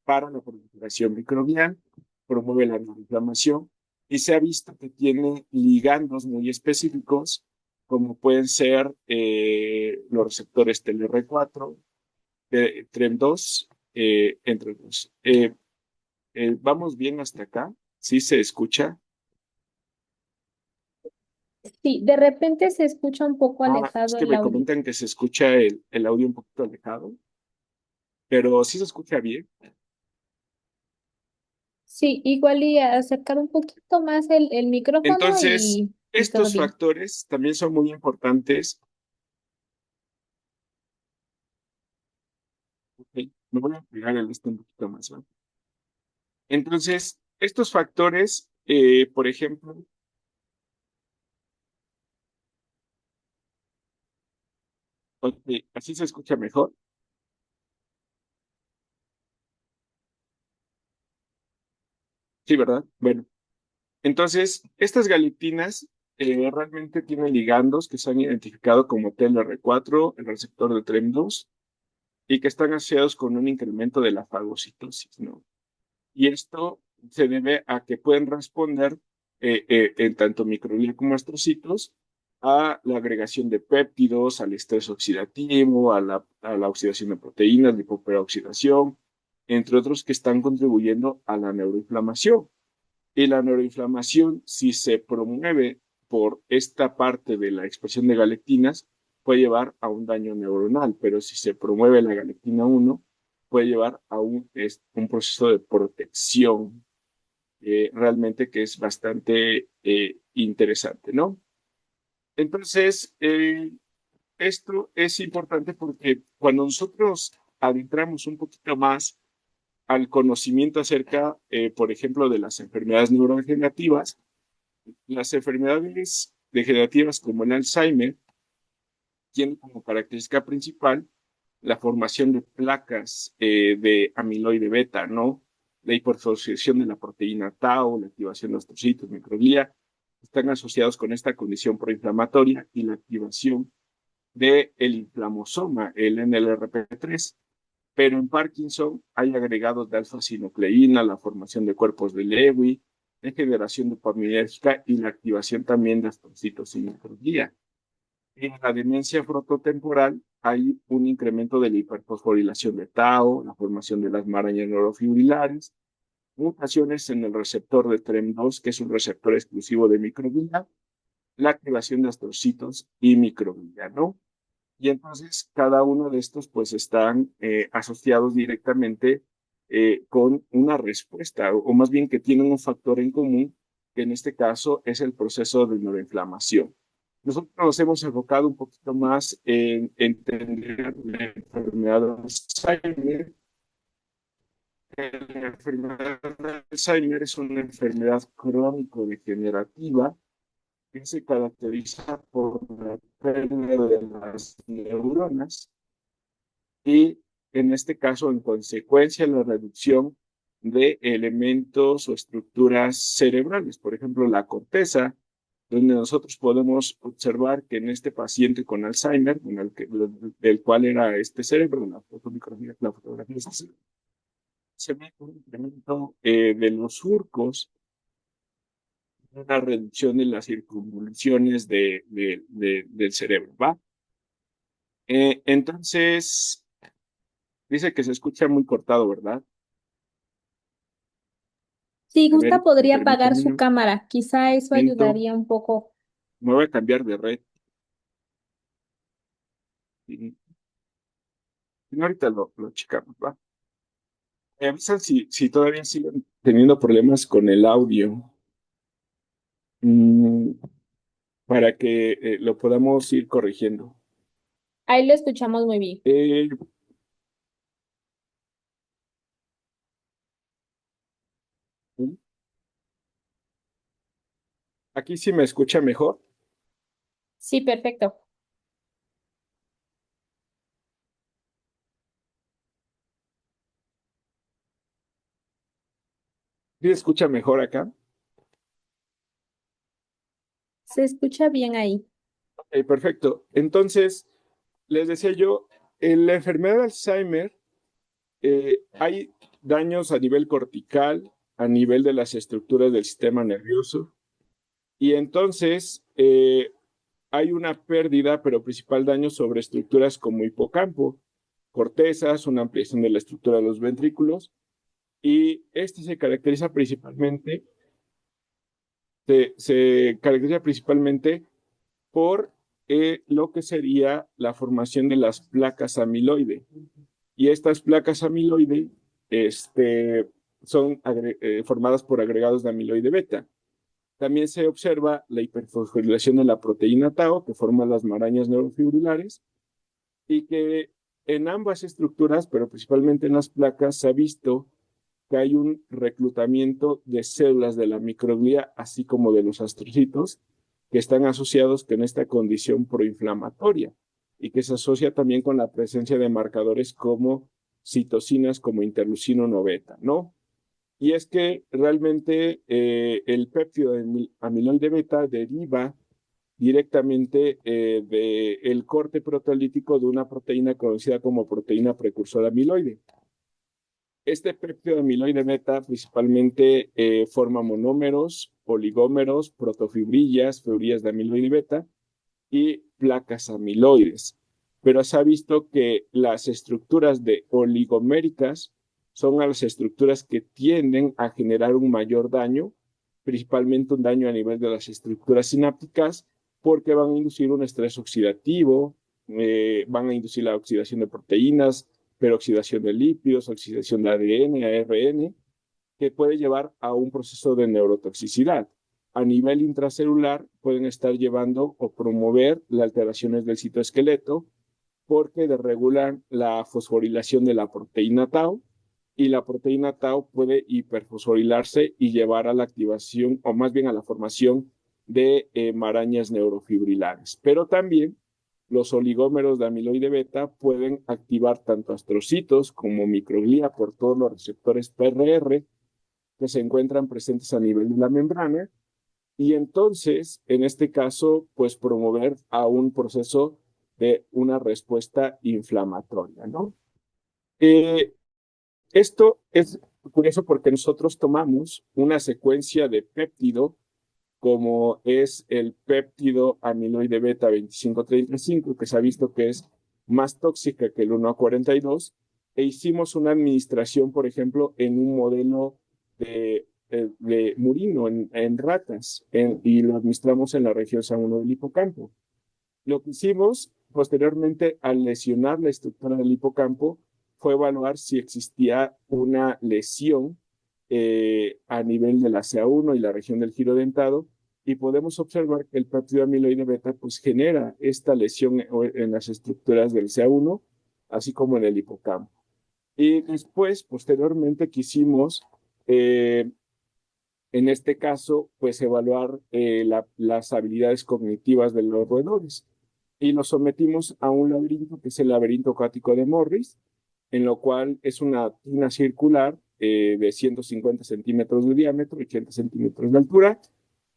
para la proliferación microbial, promueve la neuroinflamación y se ha visto que tiene ligandos muy específicos, como pueden ser los receptores TLR4, TREM2, entre otros. ¿Vamos bien hasta acá? ¿Sí se escucha? Sí, de repente se escucha un poco Ah, es alejado que el me audio. comentan que se escucha el audio un poquito alejado, pero sí se escucha bien. Sí, igual y acercar un poquito más el micrófono Entonces, y todo estos bien. factores también son muy importantes. Ok, me voy a pegar el este un poquito más, ¿no? Entonces, estos factores, por ejemplo, ok, así se escucha mejor. Sí, ¿verdad? Bueno, entonces, estas galectinas realmente tienen ligandos que se han identificado como TLR4, el receptor de TREM2, y que están asociados con un incremento de la fagocitosis, ¿no? Y esto se debe a que pueden responder en tanto microglía como astrocitos a la agregación de péptidos, al estrés oxidativo, a la oxidación de proteínas, lipoperoxidación, entre otros que están contribuyendo a la neuroinflamación. Y la neuroinflamación, si se promueve por esta parte de la expresión de galectinas, puede llevar a un daño neuronal, pero si se promueve la galectina 1, puede llevar a un proceso de protección realmente que es bastante interesante, ¿no? Entonces, esto es importante porque cuando nosotros adentramos un poquito más al conocimiento acerca, por ejemplo, de las enfermedades neurodegenerativas, las enfermedades degenerativas como el Alzheimer tienen como característica principal la formación de placas de amiloide beta, ¿no? La hiperfosforilación de la proteína tau, la activación de los trocitos, microglia, están asociados con esta condición proinflamatoria y la activación del inflamosoma, el NLRP3. Pero en Parkinson hay agregados de alfa-sinucleína, la formación de cuerpos de Lewy, degeneración dopaminérgica y la activación también de astrocitos y microglia. En la demencia frontotemporal hay un incremento de la hiperfosforilación de tau, la formación de las marañas neurofibrilares, mutaciones en el receptor de TREM2, que es un receptor exclusivo de microglia, la activación de astrocitos y microglia, ¿no? Y entonces cada uno de estos pues están asociados directamente con una respuesta, o más bien que tienen un factor en común, que en este caso es el proceso de neuroinflamación. Nosotros nos hemos enfocado un poquito más en entender la enfermedad de Alzheimer. La enfermedad de Alzheimer es una enfermedad crónico-degenerativa que se caracteriza por la pérdida de las neuronas y, en este caso, en consecuencia, la reducción de elementos o estructuras cerebrales, por ejemplo, la corteza, donde nosotros podemos observar que en este paciente con Alzheimer, del cual era este cerebro, la fotografía de este cerebro, se ve un incremento de los surcos, una reducción en las circunvoluciones del cerebro, ¿va? Entonces, dice que se escucha muy cortado, ¿verdad? Si A gusta, ver, podría apagar permíteme su un cámara. Quizá eso momento. ayudaría un poco. Me voy a cambiar de red. Y, y ahorita lo checamos, ¿va? Me avisan si todavía siguen teniendo problemas con el audio, mm, para que lo podamos ir corrigiendo. Ahí lo escuchamos muy bien. Eh, Aquí sí me escucha mejor. Sí, perfecto. ¿Sí escucha mejor acá? Se escucha bien ahí. Perfecto. Entonces, les decía yo, en la enfermedad de Alzheimer hay daños a nivel cortical, a nivel de las estructuras del sistema nervioso, y entonces hay una pérdida, pero principal daño sobre estructuras como hipocampo, cortezas, una ampliación de la estructura de los ventrículos, y este se caracteriza principalmente por lo que sería la formación de las placas amiloide. Y estas placas amiloide son formadas por agregados de amiloide beta. También se observa la hiperfosforilación de la proteína tau, que forma las marañas neurofibrilares, y que en ambas estructuras, pero principalmente en las placas, se ha visto que hay un reclutamiento de células de la microglia, así como de los astrocitos, que están asociados con esta condición proinflamatoria y que se asocia también con la presencia de marcadores como citocinas como interleucino 9 beta, ¿no? Y es que realmente el péptido de amiloide beta deriva directamente del corte proteolítico de una proteína conocida como proteína precursora amiloide. Este péptido de amiloide beta principalmente forma monómeros, oligómeros, protofibrillas, fibrillas de amiloide beta y placas amiloides. Pero se ha visto que las estructuras de oligoméricas son a las estructuras que tienden a generar un mayor daño, principalmente un daño a nivel de las estructuras sinápticas, porque van a inducir un estrés oxidativo, van a inducir la oxidación de proteínas, peroxidación de lípidos, oxidación de ADN, ARN, que puede llevar a un proceso de neurotoxicidad. A nivel intracelular pueden estar llevando o promover las alteraciones del citoesqueleto porque desregulan la fosforilación de la proteína tau y la proteína tau puede hiperfosforilarse y llevar a la activación o más bien a la formación de marañas neurofibrilares. Pero también los oligómeros de amiloide beta pueden activar tanto astrocitos como microglia por todos los receptores PRR que se encuentran presentes a nivel de la membrana y entonces, en este caso, pues promover a un proceso de una respuesta inflamatoria, ¿no? Eh, Esto es curioso porque nosotros tomamos una secuencia de péptido como es el péptido amiloide beta 2535, que se ha visto que es más tóxica que el 1A42, e hicimos una administración, por ejemplo, en un modelo de murino, en ratas, y lo administramos en la región San 1 del hipocampo. Lo que hicimos posteriormente, al lesionar la estructura del hipocampo, fue evaluar si existía una lesión a nivel de la CA1 y la región del giro dentado, y podemos observar que el péptido amiloide beta pues genera esta lesión en las estructuras del CA1, así como en el hipocampo. Y después, posteriormente, quisimos, en este caso, pues evaluar las habilidades cognitivas de los roedores. Y los sometimos a un laberinto, que es el laberinto acuático de Morris, en lo cual es una tina circular de 150 centímetros de diámetro y 80 centímetros de altura.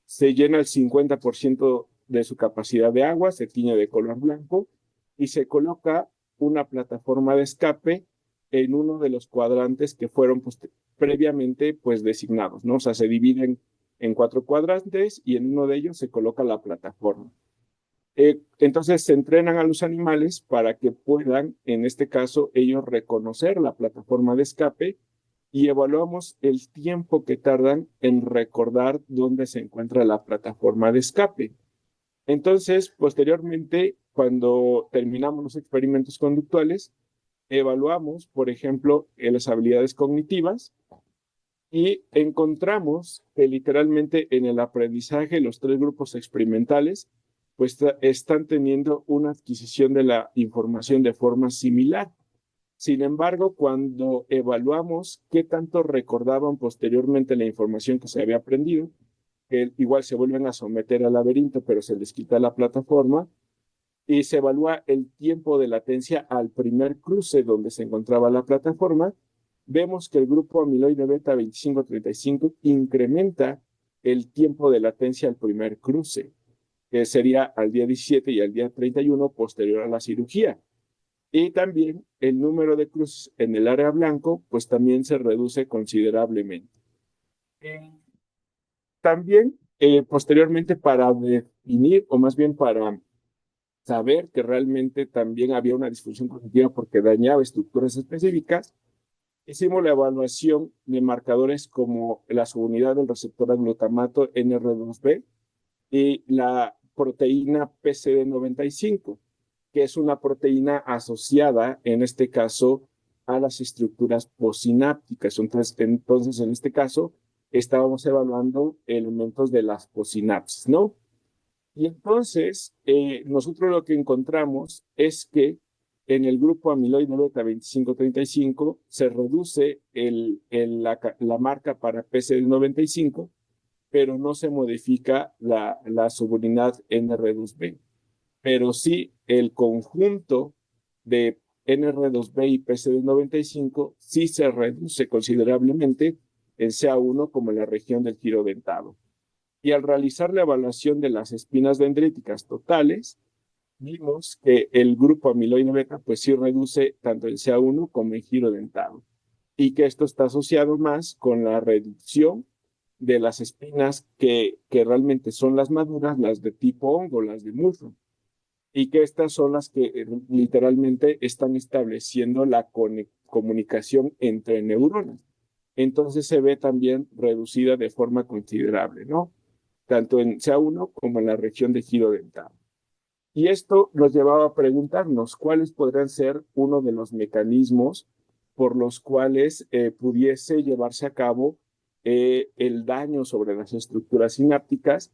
Se llena el 50% de su capacidad de agua, se tiñe de color blanco y se coloca una plataforma de escape en uno de los cuadrantes que fueron previamente pues designados, ¿no? O sea, se dividen en 4 cuadrantes y en uno de ellos se coloca la plataforma. Entonces se entrenan a los animales para que puedan, en este caso, ellos reconocer la plataforma de escape, y evaluamos el tiempo que tardan en recordar dónde se encuentra la plataforma de escape. Entonces, posteriormente, cuando terminamos los experimentos conductuales, evaluamos, por ejemplo, las habilidades cognitivas, y encontramos que literalmente en el aprendizaje los 3 grupos experimentales pues están teniendo una adquisición de la información de forma similar. Sin embargo, cuando evaluamos qué tanto recordaban posteriormente la información que se había aprendido, que igual se vuelven a someter al laberinto, pero se les quita la plataforma, y se evalúa el tiempo de latencia al primer cruce donde se encontraba la plataforma, vemos que el grupo amiloide beta 2535 incrementa el tiempo de latencia al primer cruce, que sería al día 17 y al día 31 posterior a la cirugía. Y también el número de cruces en el área blanco, pues también se reduce considerablemente. También, posteriormente, para definir, o más bien para saber que realmente también había una disfunción cognitiva porque dañaba estructuras específicas, hicimos la evaluación de marcadores como la subunidad del receptor a glutamato NR2B y la proteína PCD95, que es una proteína asociada, en este caso, a las estructuras postsinápticas. Entonces, en este caso, estábamos evaluando elementos de las possinapsis, ¿no? Y entonces, nosotros lo que encontramos es que en el grupo amiloide beta 2535 se reduce la marca para PCD95, pero no se modifica la subunidad NR2B. Pero sí el conjunto de NR2B y PCD95 sí se reduce considerablemente en CA1 como en la región del giro dentado. Y al realizar la evaluación de las espinas dendríticas totales, vimos que el grupo amiloide beta pues sí reduce tanto en CA1 como en giro dentado, y que esto está asociado más con la reducción de las espinas que realmente son las maduras, las de tipo hongo, las de musgo, y que estas son las que literalmente están estableciendo la comunicación entre neuronas. Entonces se ve también reducida de forma considerable, ¿no? Tanto en CA1 como en la región de giro dental. Y esto nos llevaba a preguntarnos cuáles podrían ser uno de los mecanismos por los cuales pudiese llevarse a cabo el daño sobre las estructuras sinápticas.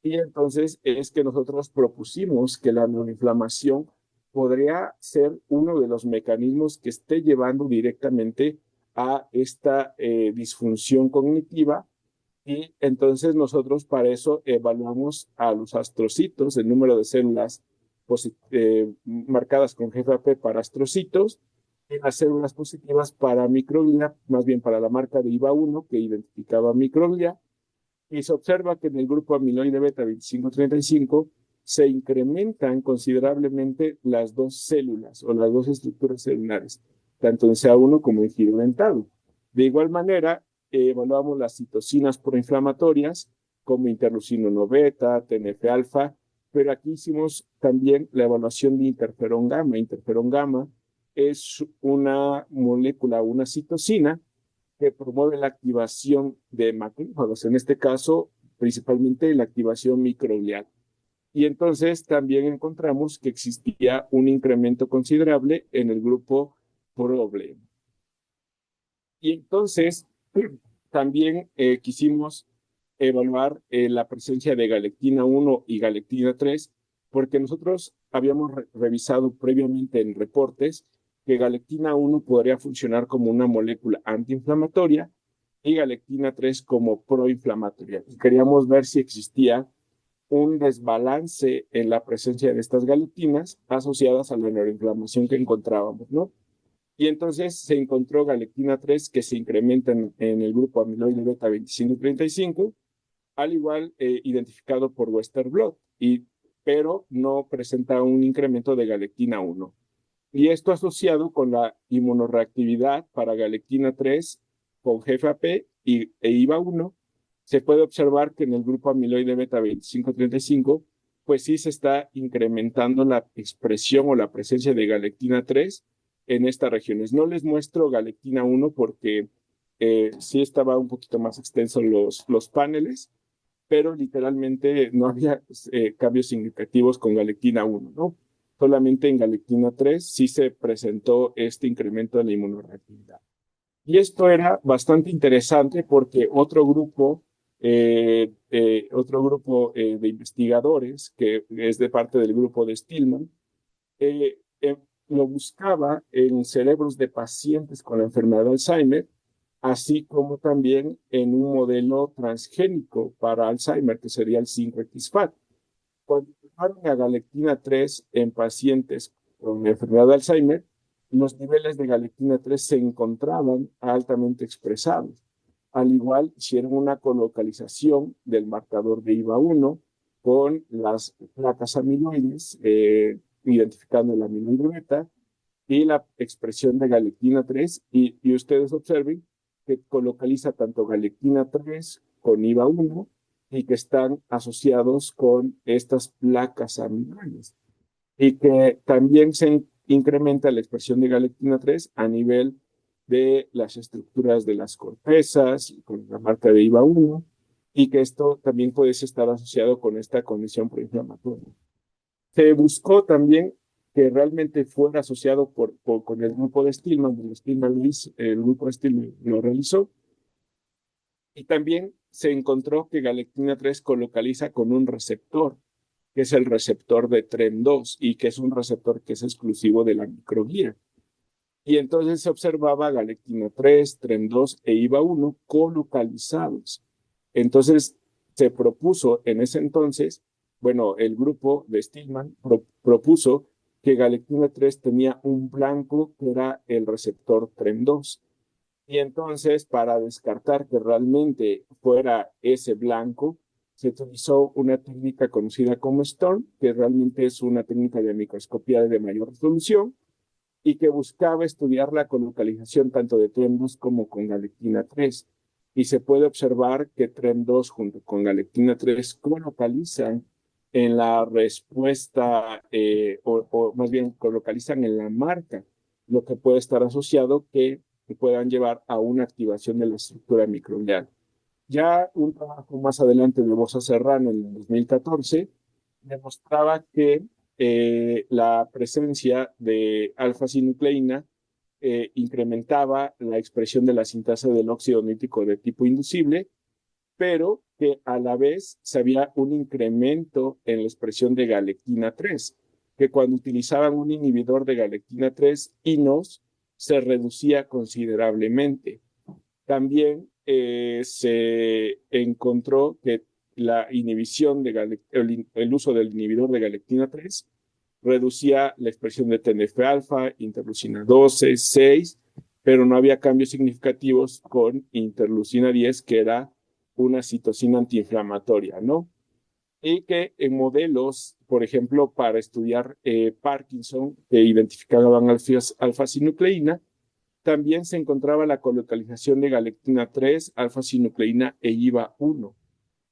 Y entonces es que nosotros propusimos que la neuroinflamación podría ser uno de los mecanismos que esté llevando directamente a esta disfunción cognitiva. Y entonces nosotros para eso evaluamos a los astrocitos, el número de células marcadas con GFAP para astrocitos, y las células positivas para microglia, más bien para la marca de IVA1 que identificaba microglia, y se observa que en el grupo amiloide beta 2535 se incrementan considerablemente las dos células o las dos estructuras celulares, tanto en CA1 como en giro dentado. De igual manera, evaluamos las citocinas proinflamatorias como interleucino 1 beta, TNF-alfa, pero aquí hicimos también la evaluación de interferón gamma. Interferón gamma es una molécula, una citocina que promueve la activación de macrófagos, en este caso, principalmente la activación microglial. Y entonces también encontramos que existía un incremento considerable en el grupo problema. Y entonces también quisimos evaluar la presencia de galectina 1 y galectina 3, porque nosotros habíamos revisado previamente en reportes que galectina 1 podría funcionar como una molécula antiinflamatoria y galectina 3 como proinflamatoria. Y queríamos ver si existía un desbalance en la presencia de estas galectinas asociadas a la neuroinflamación que encontrábamos, ¿no? Y entonces se encontró galectina 3 que se incrementa en el grupo amiloide beta 25 y 35, al igual identificado por Western blot, pero no presenta un incremento de galectina 1. Y esto asociado con la inmunoreactividad para galectina 3 con GFAP e IVA 1, se puede observar que en el grupo amiloide beta 25-35, pues sí se está incrementando la expresión o la presencia de galectina 3 en estas regiones. No les muestro galectina 1 porque sí estaba un poquito más extenso los paneles, pero literalmente no había cambios significativos con galectina 1, ¿no? Solamente en galectina 3 sí se presentó este incremento de la inmunoreactividad. Y esto era bastante interesante porque otro grupo de investigadores, que es de parte del grupo de Stillman, eh, eh, lo buscaba en cerebros de pacientes con la enfermedad de Alzheimer, así como también en un modelo transgénico para Alzheimer, que sería el 5-XFAT. Cuando tomaron a galectina 3 en pacientes con enfermedad de Alzheimer, los niveles de galectina 3 se encontraban altamente expresados. Al igual, hicieron una colocalización del marcador de IVA1 con las placas amiloides, identificando el amiloide beta y la expresión de galectina 3. Y ustedes observen que colocaliza tanto galectina 3 con IVA1 y que están asociados con estas placas amiloides. Y que también se incrementa la expresión de galectina 3 a nivel de las estructuras de las cortezas, con la marca de IVA1, y que esto también puede estar asociado con esta condición proinflamatoria. Se buscó también que realmente fuera asociado con el grupo de Stillman, el grupo de Stillman lo realizó, y también se encontró que galectina 3 colocaliza con un receptor, que es el receptor de TREM2 y que es un receptor que es exclusivo de la microglía. Y entonces se observaba galectina 3, TREM2 e IVA1 colocalizados. Entonces se propuso en ese entonces, bueno, el grupo de Stillman propuso que galectina 3 tenía un blanco que era el receptor TREM2. Y entonces, para descartar que realmente fuera ese blanco, se utilizó una técnica conocida como STORM, que realmente es una técnica de microscopía de mayor resolución y que buscaba estudiar la colocalización tanto de TREM2 como con galectina 3. Y se puede observar que TREM2 junto con galectina 3 colocalizan en la respuesta, o más bien colocalizan en la marca, lo que puede estar asociado que puedan llevar a una activación de la estructura microglial. Ya un trabajo más adelante de Bosa Serrano en el 2014 demostraba que la presencia de alfa-sinucleína incrementaba la expresión de la sintasa del óxido nítrico de tipo inducible, pero que a la vez se había un incremento en la expresión de galectina 3, que cuando utilizaban un inhibidor de galectina 3, INOS, se reducía considerablemente. También se encontró que la inhibición el uso del inhibidor de galectina 3 reducía la expresión de TNF-alfa, interleucina 12, 6, pero no había cambios significativos con interleucina 10, que era una citocina antiinflamatoria, ¿no? Y que en modelos, por ejemplo, para estudiar Parkinson, que identificaban alfa-sinucleína, también se encontraba la colocalización de galectina 3, alfa-sinucleína e IVA1.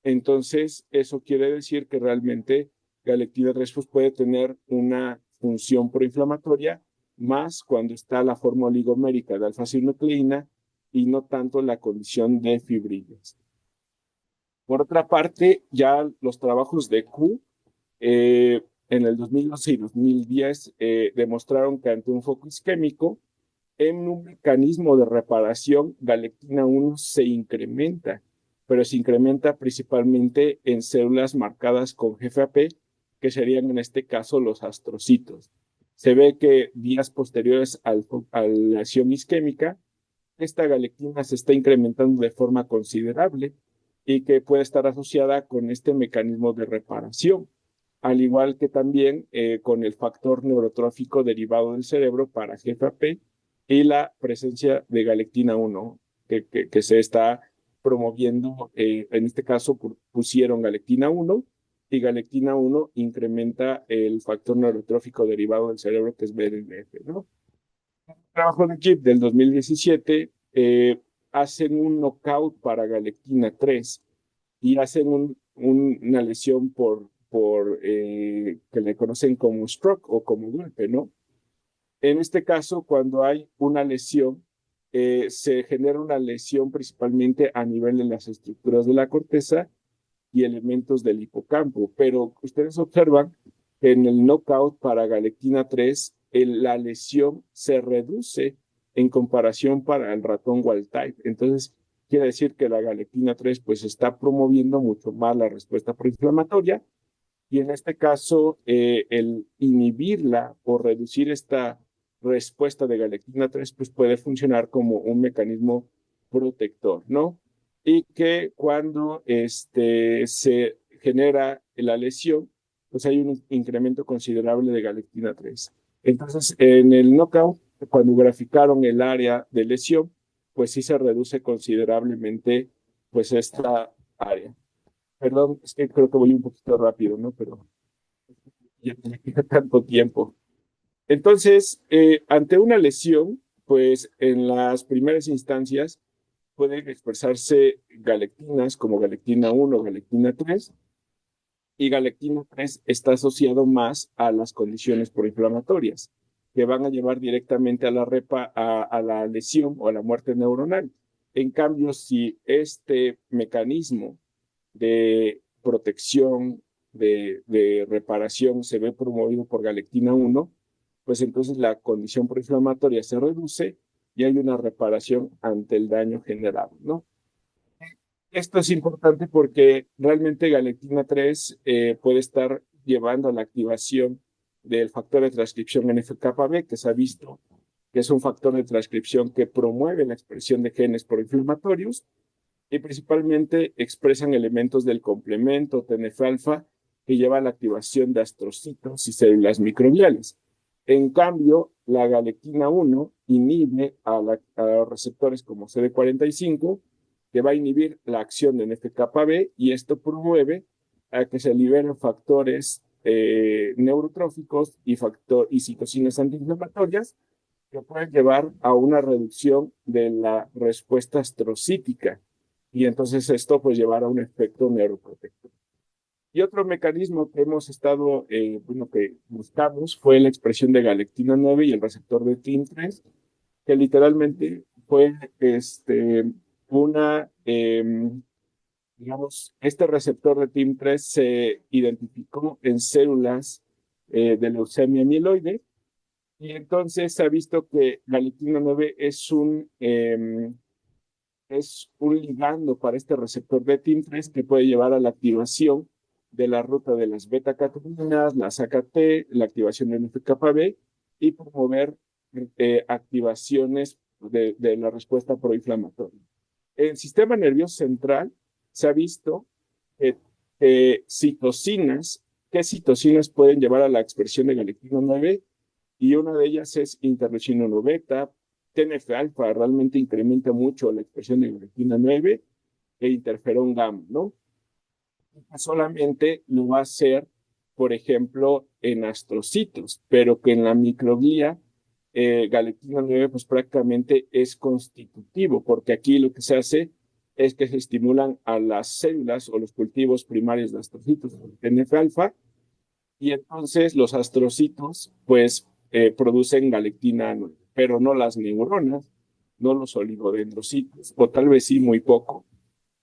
Entonces, eso quiere decir que realmente galectina 3 pues, puede tener una función proinflamatoria más cuando está la forma oligomérica de alfa-sinucleína y no tanto la condición de fibrilas. Por otra parte, ya los trabajos de Q en el 2011 y 2010 demostraron que ante un foco isquémico, en un mecanismo de reparación, galectina 1 se incrementa, pero se incrementa principalmente en células marcadas con GFAP, que serían en este caso los astrocitos. Se ve que días posteriores a la acción isquémica, esta galectina se está incrementando de forma considerable y que puede estar asociada con este mecanismo de reparación, al igual que también con el factor neurotrófico derivado del cerebro para GFAP y la presencia de galectina 1 que se está promoviendo. En este caso pusieron galectina 1 y galectina 1 incrementa el factor neurotrófico derivado del cerebro que es BDNF, ¿no? Trabajo de Jeep del 2017, hacen un knockout para galectina 3 y hacen una lesión que le conocen como stroke o como golpe, ¿no? En este caso, cuando hay una lesión, se genera una lesión principalmente a nivel de las estructuras de la corteza y elementos del hipocampo, pero ustedes observan que en el knockout para galectina 3, la lesión se reduce en comparación para el ratón wild type. Entonces, quiere decir que la galectina 3 pues está promoviendo mucho más la respuesta proinflamatoria y en este caso el inhibirla o reducir esta respuesta de galectina 3 pues puede funcionar como un mecanismo protector, ¿no? Y que cuando se genera la lesión, pues hay un incremento considerable de galectina 3. Entonces, en el knockout, cuando graficaron el área de lesión, pues sí se reduce considerablemente pues esta área. Perdón, es que creo que voy un poquito rápido, ¿no? Pero ya no me queda tanto tiempo. Entonces, ante una lesión, pues en las primeras instancias pueden expresarse galectinas como galectina 1, galectina 3, y galectina 3 está asociado más a las condiciones proinflamatorias, que van a llevar directamente a la lesión o a la muerte neuronal. En cambio, si este mecanismo de protección, de reparación se ve promovido por galectina 1, pues entonces la condición proinflamatoria se reduce y hay una reparación ante el daño generado, ¿no? Esto es importante porque realmente galectina 3 puede estar llevando a la activación del factor de transcripción NF-κB, que se ha visto que es un factor de transcripción que promueve la expresión de genes proinflamatorios y principalmente expresan elementos del complemento TNF-alfa que lleva a la activación de astrocitos y células microbiales. En cambio, la galectina 1 inhibe a los receptores como CD45, que va a inhibir la acción de NF-κB y esto promueve a que se liberen factores neurotróficos y citocinas antiinflamatorias que pueden llevar a una reducción de la respuesta astrocítica y entonces esto pues llevar a un efecto neuroprotector. Y otro mecanismo que hemos estado, que buscamos fue la expresión de galectina 9 y el receptor de TIM3, que literalmente fue una, digamos, este receptor de TIM3 se identificó en células de leucemia mieloide y entonces se ha visto que galectina 9 es un ligando para este receptor de TIM3 que puede llevar a la activación de la ruta de las beta-catequinas, las AKT, la activación del NF-κB y promover activaciones de la respuesta proinflamatoria. En el sistema nervioso central se ha visto citocinas, qué citocinas pueden llevar a la expresión de galectina 9 y una de ellas es interleucina 1 beta, TNF-alfa realmente incrementa mucho la expresión de galectina 9 e interferón gamma, ¿no? Solamente lo va a hacer, por ejemplo, en astrocitos, pero que en la microglía galectina 9 pues prácticamente es constitutivo, porque aquí lo que se hace es que se estimulan a las células o los cultivos primarios de astrocitos con TNF-alfa y entonces los astrocitos pues producen galectina 9, pero no las neuronas, no los oligodendrocitos, o tal vez sí muy poco.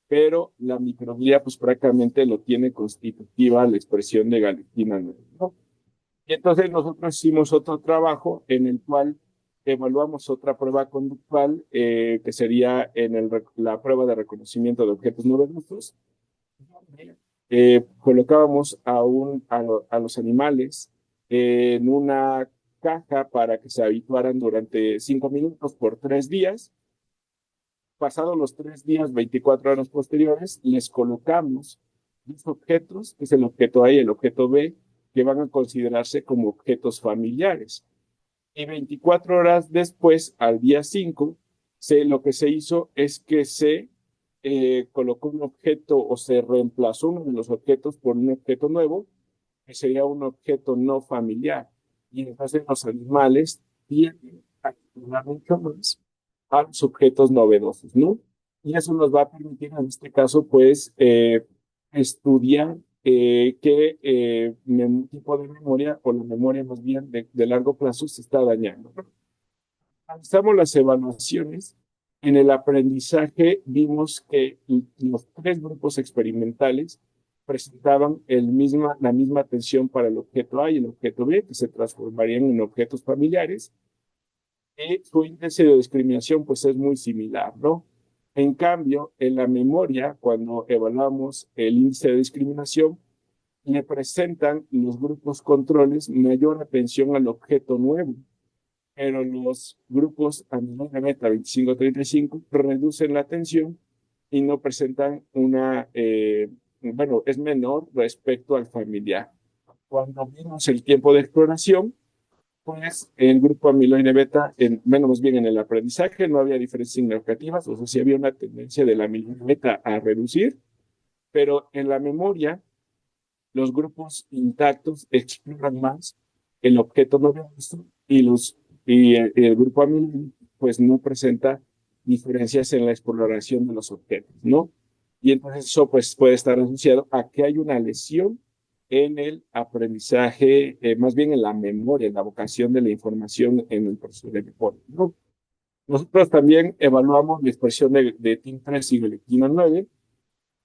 pero la microglia pues prácticamente lo tiene constitutiva la expresión de galectina 9, ¿no? Y entonces nosotros hicimos otro trabajo en el cual evaluamos otra prueba conductual que sería en la prueba de reconocimiento de objetos novedosos. Colocábamos a los animales en una caja para que se habituaran durante 5 minutos por 3 días. Pasados los 3 días, 24 horas posteriores, les colocamos dos objetos, que es el objeto A y el objeto B, que van a considerarse como objetos familiares. Y 24 horas después, al día 5, lo que se hizo es que se colocó un objeto o se reemplazó uno de los objetos por un objeto nuevo, que sería un objeto no familiar. Y entonces los animales tienden a explorar mucho más a los objetos novedosos, ¿no? Y eso nos va a permitir, en este caso, pues, estudiar qué tipo de memoria, o la memoria más bien de largo plazo, se está dañando, ¿no? Analizamos las evaluaciones. En el aprendizaje vimos que los tres grupos experimentales presentaban la misma atención para el objeto A y el objeto B, que se transformarían en objetos familiares, y su índice de discriminación pues es muy similar, ¿no? En cambio, en la memoria, cuando evaluamos el índice de discriminación, le presentan los grupos controles mayor atención al objeto nuevo, pero los grupos amiloide beta 25-35 reducen la tensión y no presentan bueno, es menor respecto al familiar. Cuando vimos el tiempo de exploración, pues el grupo amiloide beta, menos bien en el aprendizaje, no había diferencias significativas, o sea, sí había una tendencia del amiloide beta a reducir, pero en la memoria, los grupos intactos exploran más el objeto no visto y el grupo amiloide pues no presenta diferencias en la exploración de los objetos, ¿no? Y entonces eso pues puede estar asociado a que hay una lesión en el aprendizaje, más bien en la memoria, en la vocación de la información en el proceso de memoria, ¿no? Nosotros también evaluamos la expresión de TIM3 y galectina 9,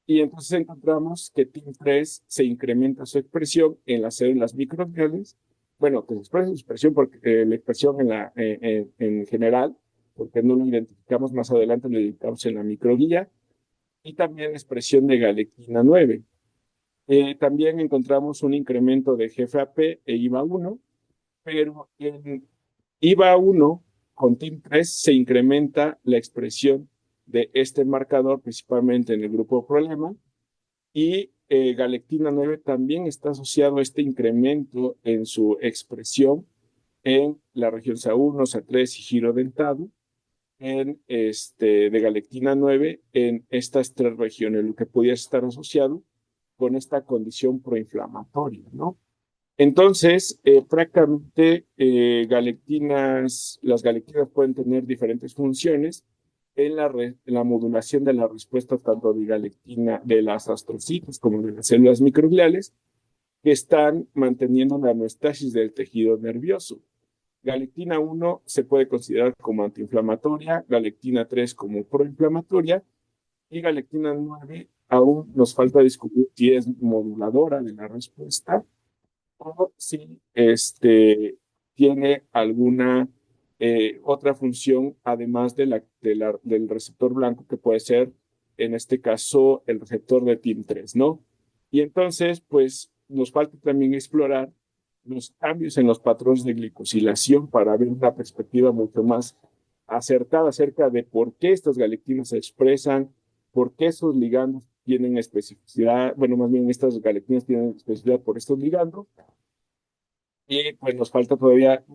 y entonces encontramos que TIM3 se incrementa su expresión en las células microgliales. Bueno, que se expresa su expresión porque la expresión en general, porque no lo identificamos más adelante, lo identificamos en la microglía, y también la expresión de galectina 9. También encontramos un incremento de GFAP e IVA1, pero en IVA1 con TIM3 se incrementa la expresión de este marcador, principalmente en el grupo problema, y galectina 9 también está asociado a este incremento en su expresión en la región SA1, SA3 y giro dentado, de galectina 9 en estas tres regiones, lo que podría estar asociado con esta condición proinflamatoria, ¿no? Entonces, prácticamente las galectinas pueden tener diferentes funciones en la modulación de la respuesta tanto de galectina de las astrocitos como de las células microgliales, que están manteniendo la homeostasis del tejido nervioso. Galectina 1 se puede considerar como antiinflamatoria, galectina 3 como proinflamatoria, y galectina 9 aún nos falta descubrir si es moduladora de la respuesta o si tiene alguna otra función además del receptor blanco, que puede ser, en este caso, el receptor de TIM3, ¿no? Y entonces, pues, nos falta también explorar los cambios en los patrones de glicosilación para ver una perspectiva mucho más acertada acerca de por qué estas galectinas se expresan, por qué esos ligandos tienen especificidad, bueno, más bien estas galectinas tienen especificidad por estos ligandos, y pues nos falta todavía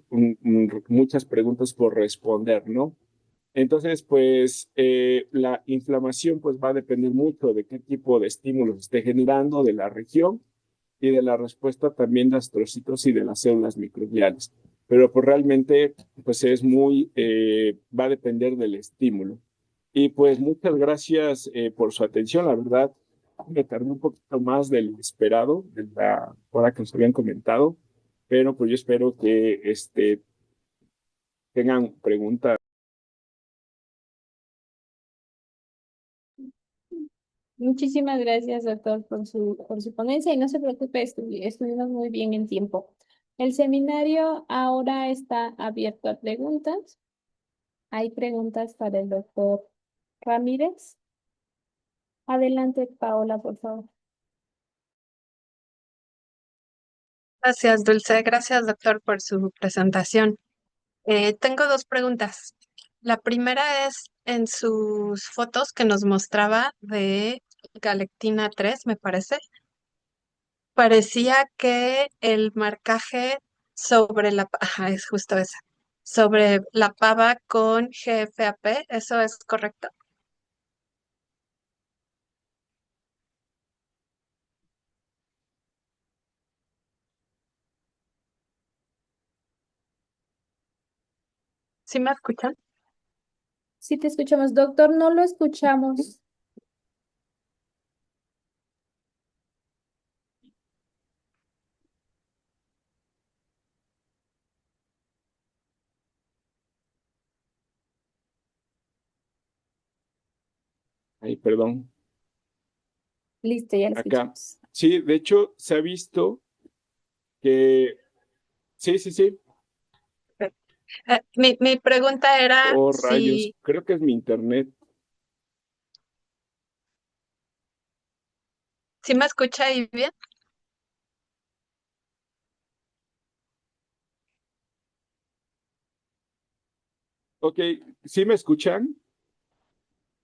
muchas preguntas por responder, ¿no? Entonces, pues la inflamación pues va a depender mucho de qué tipo de estímulos esté generando, de la región y de la respuesta también de astrocitos y de las células microgliales. Pero pues realmente pues va a depender del estímulo. Y pues muchas gracias por su atención. La verdad, me tardé un poquito más de lo esperado, de la hora que nos habían comentado, pero pues yo espero que tengan preguntas. Muchísimas gracias, doctor, por su ponencia y no se preocupe, estuvimos muy bien en tiempo. El seminario ahora está abierto a preguntas. Hay preguntas para el doctor Ramírez. Adelante, Paola, por favor. Gracias, Dulce. Gracias, doctor, por su presentación. Tengo dos preguntas. La primera es en sus fotos que nos mostraba de Galectina 3, me parece. Parecía que el marcaje sobre ajá, es justo esa, sobre la pava con GFAP, ¿eso es correcto? ¿Sí me escuchan? Sí, te escuchamos, doctor, no lo escuchamos. Ay, perdón. Listo, ya lo Acá. escuchamos. Sí, de hecho, se ha visto que... Sí, sí, sí. Mi pregunta era Oh, rayos. si, Creo que es mi internet. si me escucha ahí bien. Ok, ¿sí me escuchan?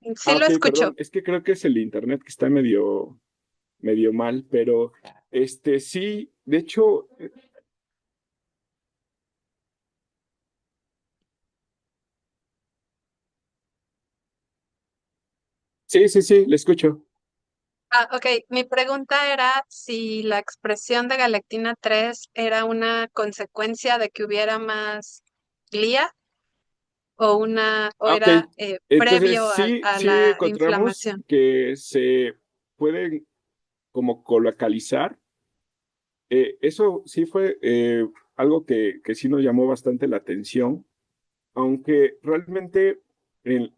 Sí Ah, lo ok, escucho. perdón. Es que creo que es el internet que está medio mal, pero sí, de hecho, sí, sí, sí, le escucho. Ah, ok. Mi pregunta era si la expresión de Galectina 3 era una consecuencia de que hubiera más glía o Ah, ok. era Entonces, previo sí, a sí la encontramos inflamación. que se pueden como colocalizar. Eso sí fue algo que sí nos llamó bastante la atención, aunque realmente en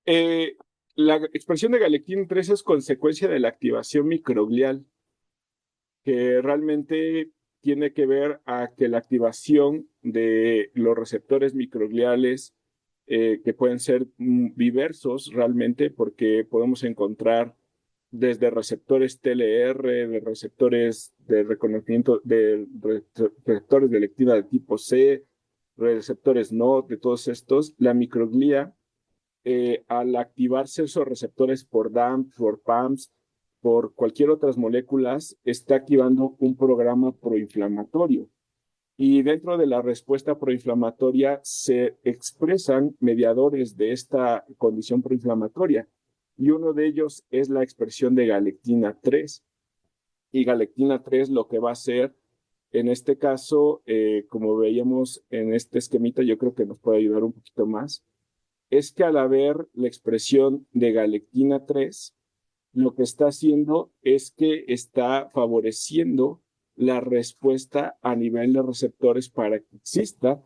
eh, la expresión de Galectin 3 es consecuencia de la activación microglial, que realmente tiene que ver a que la activación de los receptores microgliales, que pueden ser diversos realmente, porque podemos encontrar desde receptores TLR, de receptores de reconocimiento, receptores de lectina de tipo C, receptores NOT, de todos estos, la microglía, al activarse esos receptores por DAMP, por PAMPs, por cualquier otras moléculas, está activando un programa proinflamatorio. Y dentro de la respuesta proinflamatoria se expresan mediadores de esta condición proinflamatoria. Y uno de ellos es la expresión de galectina 3. Y galectina 3 lo que va a hacer, en este caso, como veíamos en este esquemita, yo creo que nos puede ayudar un poquito más, es que al haber la expresión de galectina 3, lo que está haciendo es que está favoreciendo la respuesta a nivel de receptores para que exista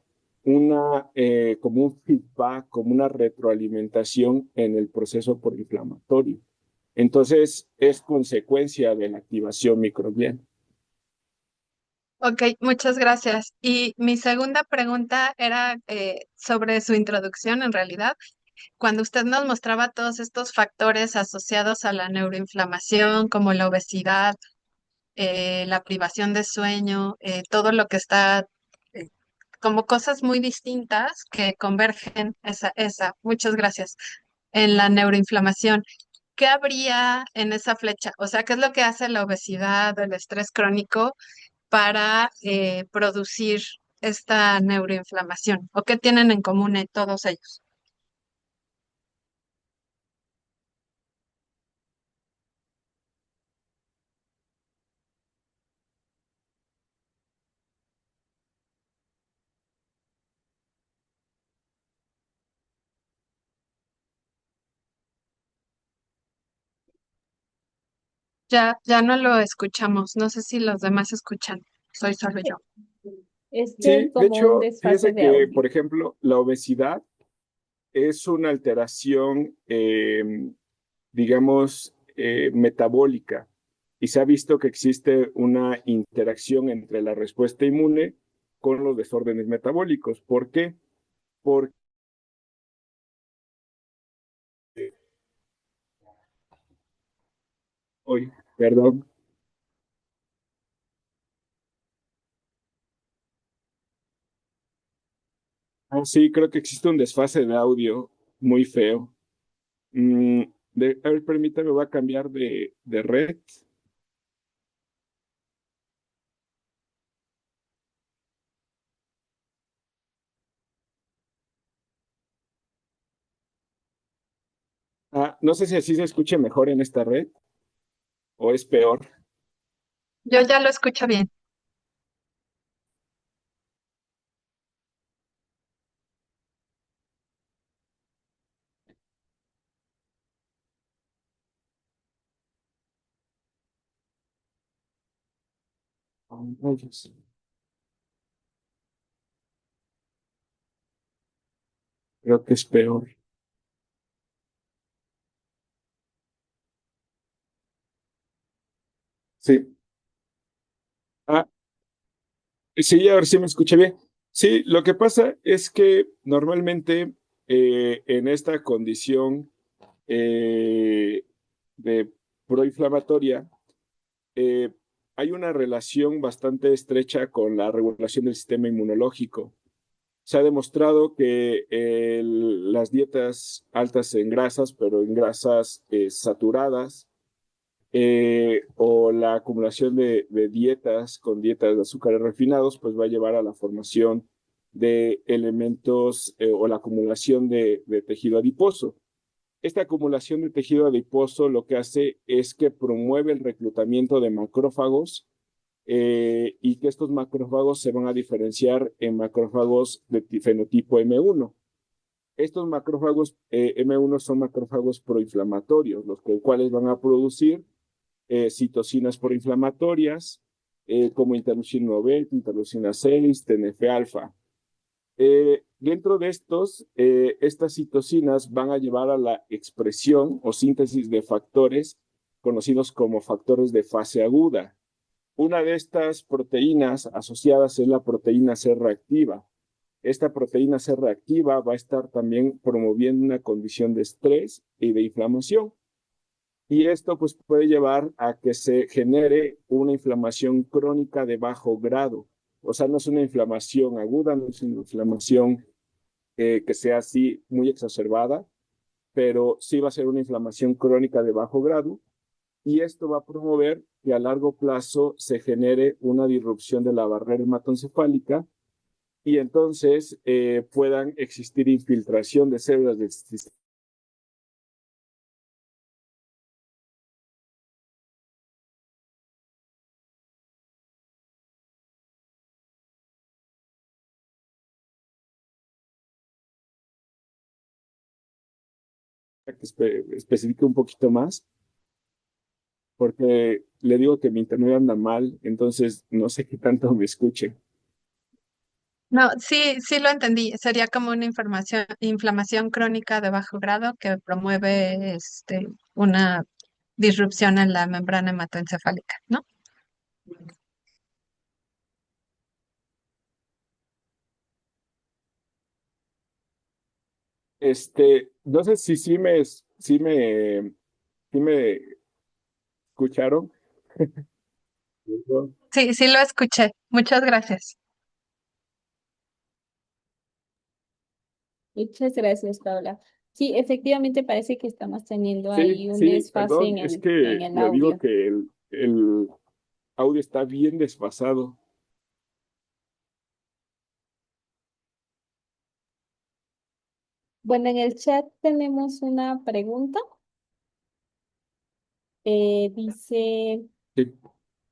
como un feedback, como una retroalimentación en el proceso proinflamatorio. Entonces, es consecuencia de la activación microbiana. Ok, muchas gracias. Y mi segunda pregunta era sobre su introducción, en realidad. Cuando usted nos mostraba todos estos factores asociados a la neuroinflamación, como la obesidad, la privación de sueño, todo lo que está eh, como cosas muy distintas que convergen, muchas gracias, en la neuroinflamación. ¿Qué habría en esa flecha? O sea, ¿qué es lo que hace la obesidad, el estrés crónico para producir esta neuroinflamación? ¿O qué tienen en común todos ellos? Ya no lo escuchamos. No sé si los demás escuchan. Soy solo yo. Es que hay Sí, de como un hecho, desfase fíjese de que, audio. por ejemplo, la obesidad es una alteración, digamos, metabólica. Y se ha visto que existe una interacción entre la respuesta inmune con los desórdenes metabólicos. ¿Por qué? Porque, hoy, perdón. Ah, sí, creo que existe un desfase de audio muy feo. Mm, a ver, permítame, voy a cambiar de red. Ah, no sé si así se escuche mejor en esta red o es peor. Yo ya lo escucho bien. Ay, Dios. Creo que es peor. Sí. Ah, sí, ahora sí me escuché bien. Sí, lo que pasa es que normalmente en esta condición eh, de proinflamatoria eh, hay una relación bastante estrecha con la regulación del sistema inmunológico. Se ha demostrado que las dietas altas en grasas, pero en grasas saturadas, o la acumulación de dietas con dietas de azúcares refinados, pues va a llevar a la formación de elementos o la acumulación de tejido adiposo. Esta acumulación de tejido adiposo lo que hace es que promueve el reclutamiento de macrófagos y que estos macrófagos se van a diferenciar en macrófagos de fenotipo M1. Estos macrófagos M1 son macrófagos proinflamatorios, los cuales van a producir citocinas proinflamatorias como interleucina 9, interleucina 6, TNF-alfa. Dentro de estos, estas citocinas van a llevar a la expresión o síntesis de factores conocidos como factores de fase aguda. Una de estas proteínas asociadas es la proteína C reactiva. Esta proteína C reactiva va a estar también promoviendo una condición de estrés y de inflamación. Y esto pues puede llevar a que se genere una inflamación crónica de bajo grado. O sea, no es una inflamación aguda, no es una inflamación que sea así muy exacerbada, pero sí va a ser una inflamación crónica de bajo grado y esto va a promover que a largo plazo se genere una disrupción de la barrera hematoencefálica y entonces puedan existir infiltración de células del sistema que especifique un poquito más, porque le digo que mi internet anda mal, entonces no sé qué tanto me escuche. No, sí, sí lo entendí. Sería como una inflamación crónica de bajo grado que promueve una disrupción en la membrana hematoencefálica, ¿no? No sé si sí me escucharon. Sí, sí lo escuché. Muchas gracias. Muchas gracias, Paula. Sí, efectivamente parece que estamos teniendo Sí, ahí un sí, desfase perdón, en es en que el le digo audio. que el audio está bien desfasado. Bueno, en el chat tenemos una pregunta. Dice, Sí.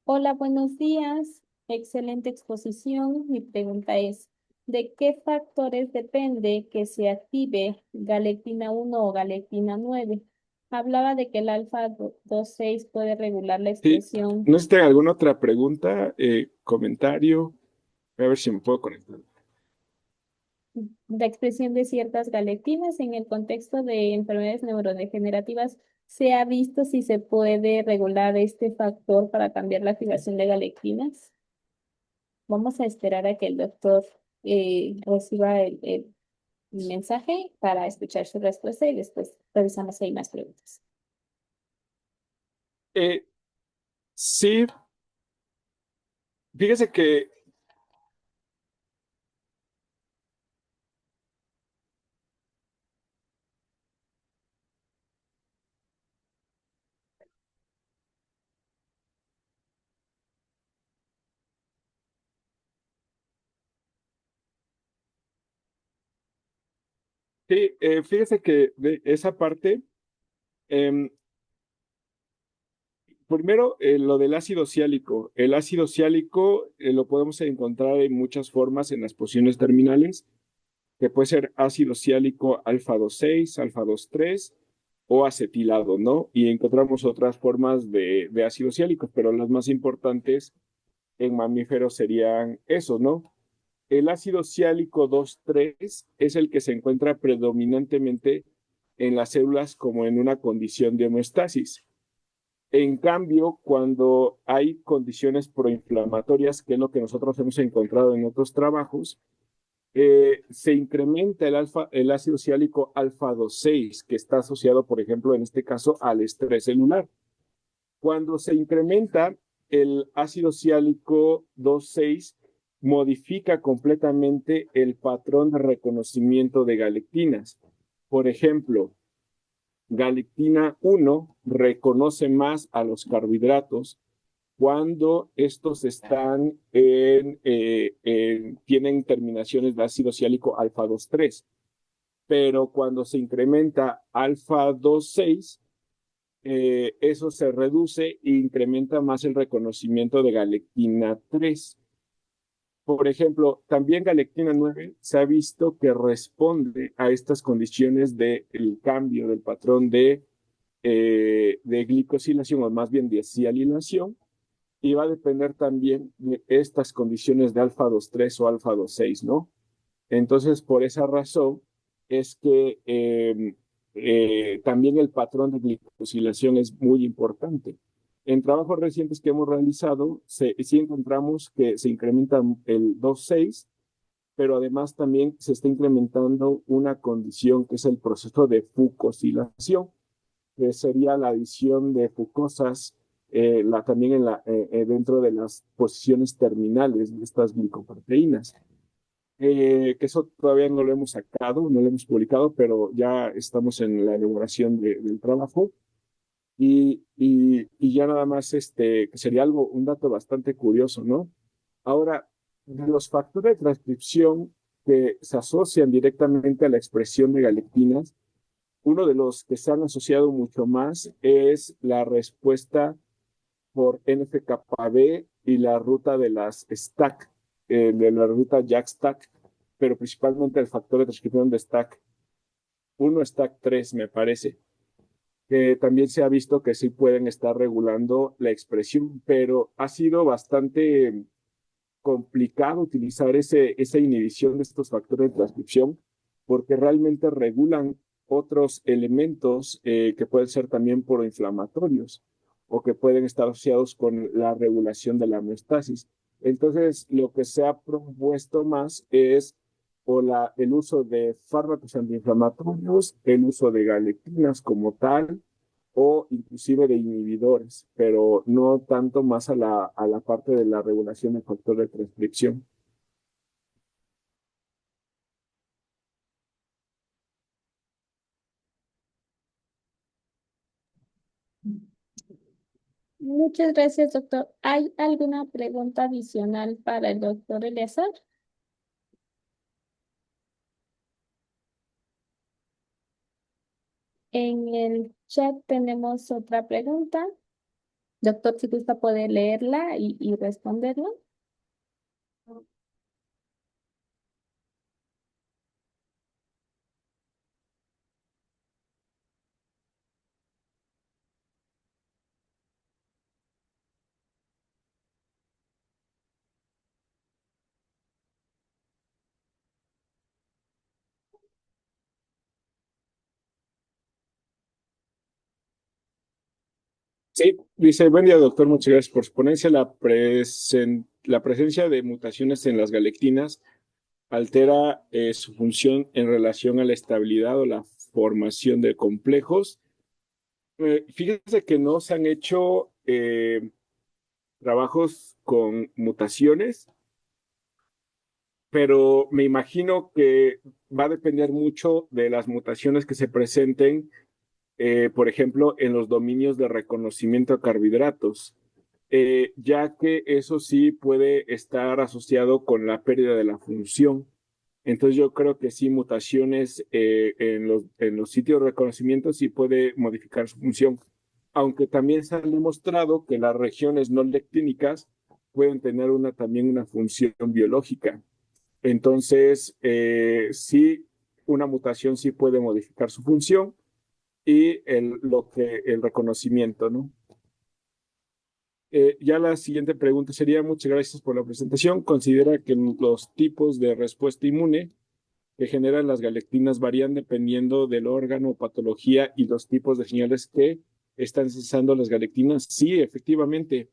hola, buenos días. Excelente exposición. Mi pregunta es, ¿de qué factores depende que se active galectina 1 o galectina 9? Hablaba de que el alfa 2,6 puede regular la Sí, expresión, no sé si tienen alguna otra pregunta, comentario. Voy a ver si me puedo conectar. la expresión de ciertas galactinas en el contexto de enfermedades neurodegenerativas. ¿Se ha visto si se puede regular este factor para cambiar la activación de galactinas? Vamos a esperar a que el doctor reciba el mensaje para escuchar su respuesta y después revisamos si hay más preguntas. Eh, sí, fíjese que sí, fíjese que de esa parte, em, primero, lo del ácido ciálico. El ácido ciálico lo podemos encontrar en muchas formas en las posiciones terminales, que puede ser ácido ciálico alfa 2,6, alfa 2,3 o acetilado, ¿no? Y encontramos otras formas de ácidos ciálicos, pero las más importantes en mamíferos serían esos, ¿no? El ácido ciálico 2,3 es el que se encuentra predominantemente en las células como en una condición de homeostasis. En cambio, cuando hay condiciones proinflamatorias, que es lo que nosotros hemos encontrado en otros trabajos, se incrementa el ácido ciálico alfa 2,6, que está asociado, por ejemplo, en este caso, al estrés celular. Cuando se incrementa el ácido ciálico 2,6, modifica completamente el patrón de reconocimiento de galectinas. Por ejemplo, galectina 1 reconoce más a los carbohidratos cuando estos tienen terminaciones de ácido ciálico alfa 2,3, pero cuando se incrementa alfa 2,6, eso se reduce e incrementa más el reconocimiento de galectina 3. Por ejemplo, también galectina 9 se ha visto que responde a estas condiciones del cambio del patrón de glicosilación, o más bien de sialilación, y va a depender también de estas condiciones de alfa 2,3 o alfa 2,6, ¿no? Entonces, por esa razón es que también el patrón de glicosilación es muy importante. En trabajos recientes que hemos realizado, sí encontramos que se incrementa el 2,6, pero además también se está incrementando una condición que es el proceso de fucosilación, que sería la adición de fucosas también dentro de las posiciones terminales de estas glicoproteínas. Que eso todavía no lo hemos sacado, no lo hemos publicado, pero ya estamos en la elaboración del trabajo. Y ya nada más, que sería un dato bastante curioso, ¿no? Ahora, de los factores de transcripción que se asocian directamente a la expresión de galectinas, uno de los que se han asociado mucho más es la respuesta por NF-κB y la ruta de las STAC, de la ruta JAK-STAC, pero principalmente el factor de transcripción de STAC 1, STAC 3, me parece, que también se ha visto que sí pueden estar regulando la expresión, pero ha sido bastante complicado utilizar esa inhibición de estos factores de transcripción porque realmente regulan otros elementos que pueden ser también proinflamatorios o que pueden estar asociados con la regulación de la homeostasis. Entonces, lo que se ha propuesto más es el uso de fármacos antiinflamatorios, el uso de galectinas como tal, o inclusive de inhibidores, pero no tanto más a la parte de la regulación del factor de transcripción. Muchas gracias, doctor. ¿Hay alguna pregunta adicional para el doctor Eleazar? En el chat tenemos otra pregunta. Doctor, si gusta puede leerla y responderla. Sí, dice, buen día, doctor, muchas gracias por su ponencia. La presencia de mutaciones en las galectinas altera su función en relación a la estabilidad o la formación de complejos. Fíjese que no se han hecho trabajos con mutaciones, pero me imagino que va a depender mucho de las mutaciones que se presenten, por ejemplo, en los dominios de reconocimiento a carbohidratos, ya que eso sí puede estar asociado con la pérdida de la función. Entonces yo creo que sí, mutaciones en los sitios de reconocimiento sí puede modificar su función, aunque también se ha demostrado que las regiones no lectínicas pueden tener también una función biológica. Entonces, sí, una mutación sí puede modificar su función y el reconocimiento, ¿no? Ya la siguiente pregunta sería, muchas gracias por la presentación. Considera que los tipos de respuesta inmune que generan las galectinas varían dependiendo del órgano o patología y los tipos de señales que están cesando las galectinas. Sí, efectivamente.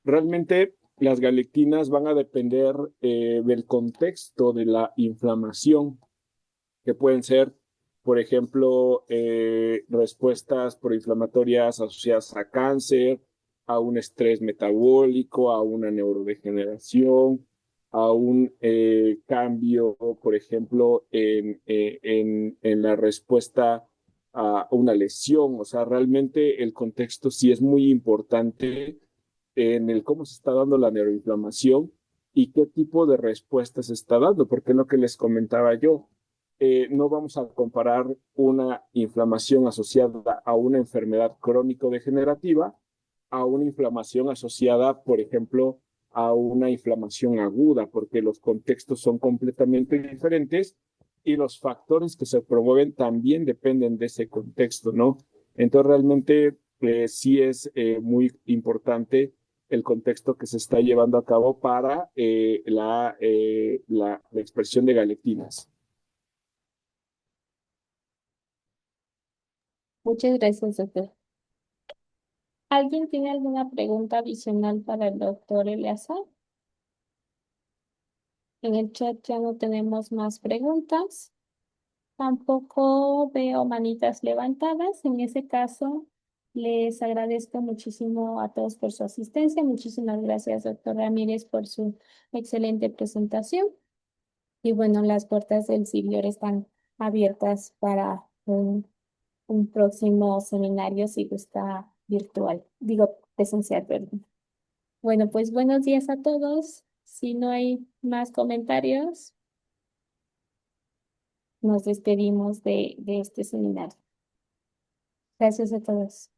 Realmente las galectinas van a depender del contexto de la inflamación, que pueden ser, por ejemplo, respuestas proinflamatorias asociadas a cáncer, a un estrés metabólico, a una neurodegeneración, a un cambio, por ejemplo, en la respuesta a una lesión. O sea, realmente el contexto sí es muy importante en el cómo se está dando la neuroinflamación y qué tipo de respuesta se está dando, porque es lo que les comentaba yo. No vamos a comparar una inflamación asociada a una enfermedad crónico-degenerativa a una inflamación asociada, por ejemplo, a una inflamación aguda, porque los contextos son completamente diferentes y los factores que se promueven también dependen de ese contexto, ¿no? Entonces, realmente sí es muy importante el contexto que se está llevando a cabo para la expresión de galectinas. Muchas gracias, doctor. ¿Alguien tiene alguna pregunta adicional para el doctor Eleazar? En el chat ya no tenemos más preguntas. Tampoco veo manitas levantadas. En ese caso, les agradezco muchísimo a todos por su asistencia. Muchísimas gracias, doctor Ramírez, por su excelente presentación. Y bueno, las puertas del CIBIOR están abiertas para un próximo seminario si gusta virtual, digo presencial, perdón. Bueno, pues buenos días a todos. Si no hay más comentarios, nos despedimos de este seminario. Gracias a todos.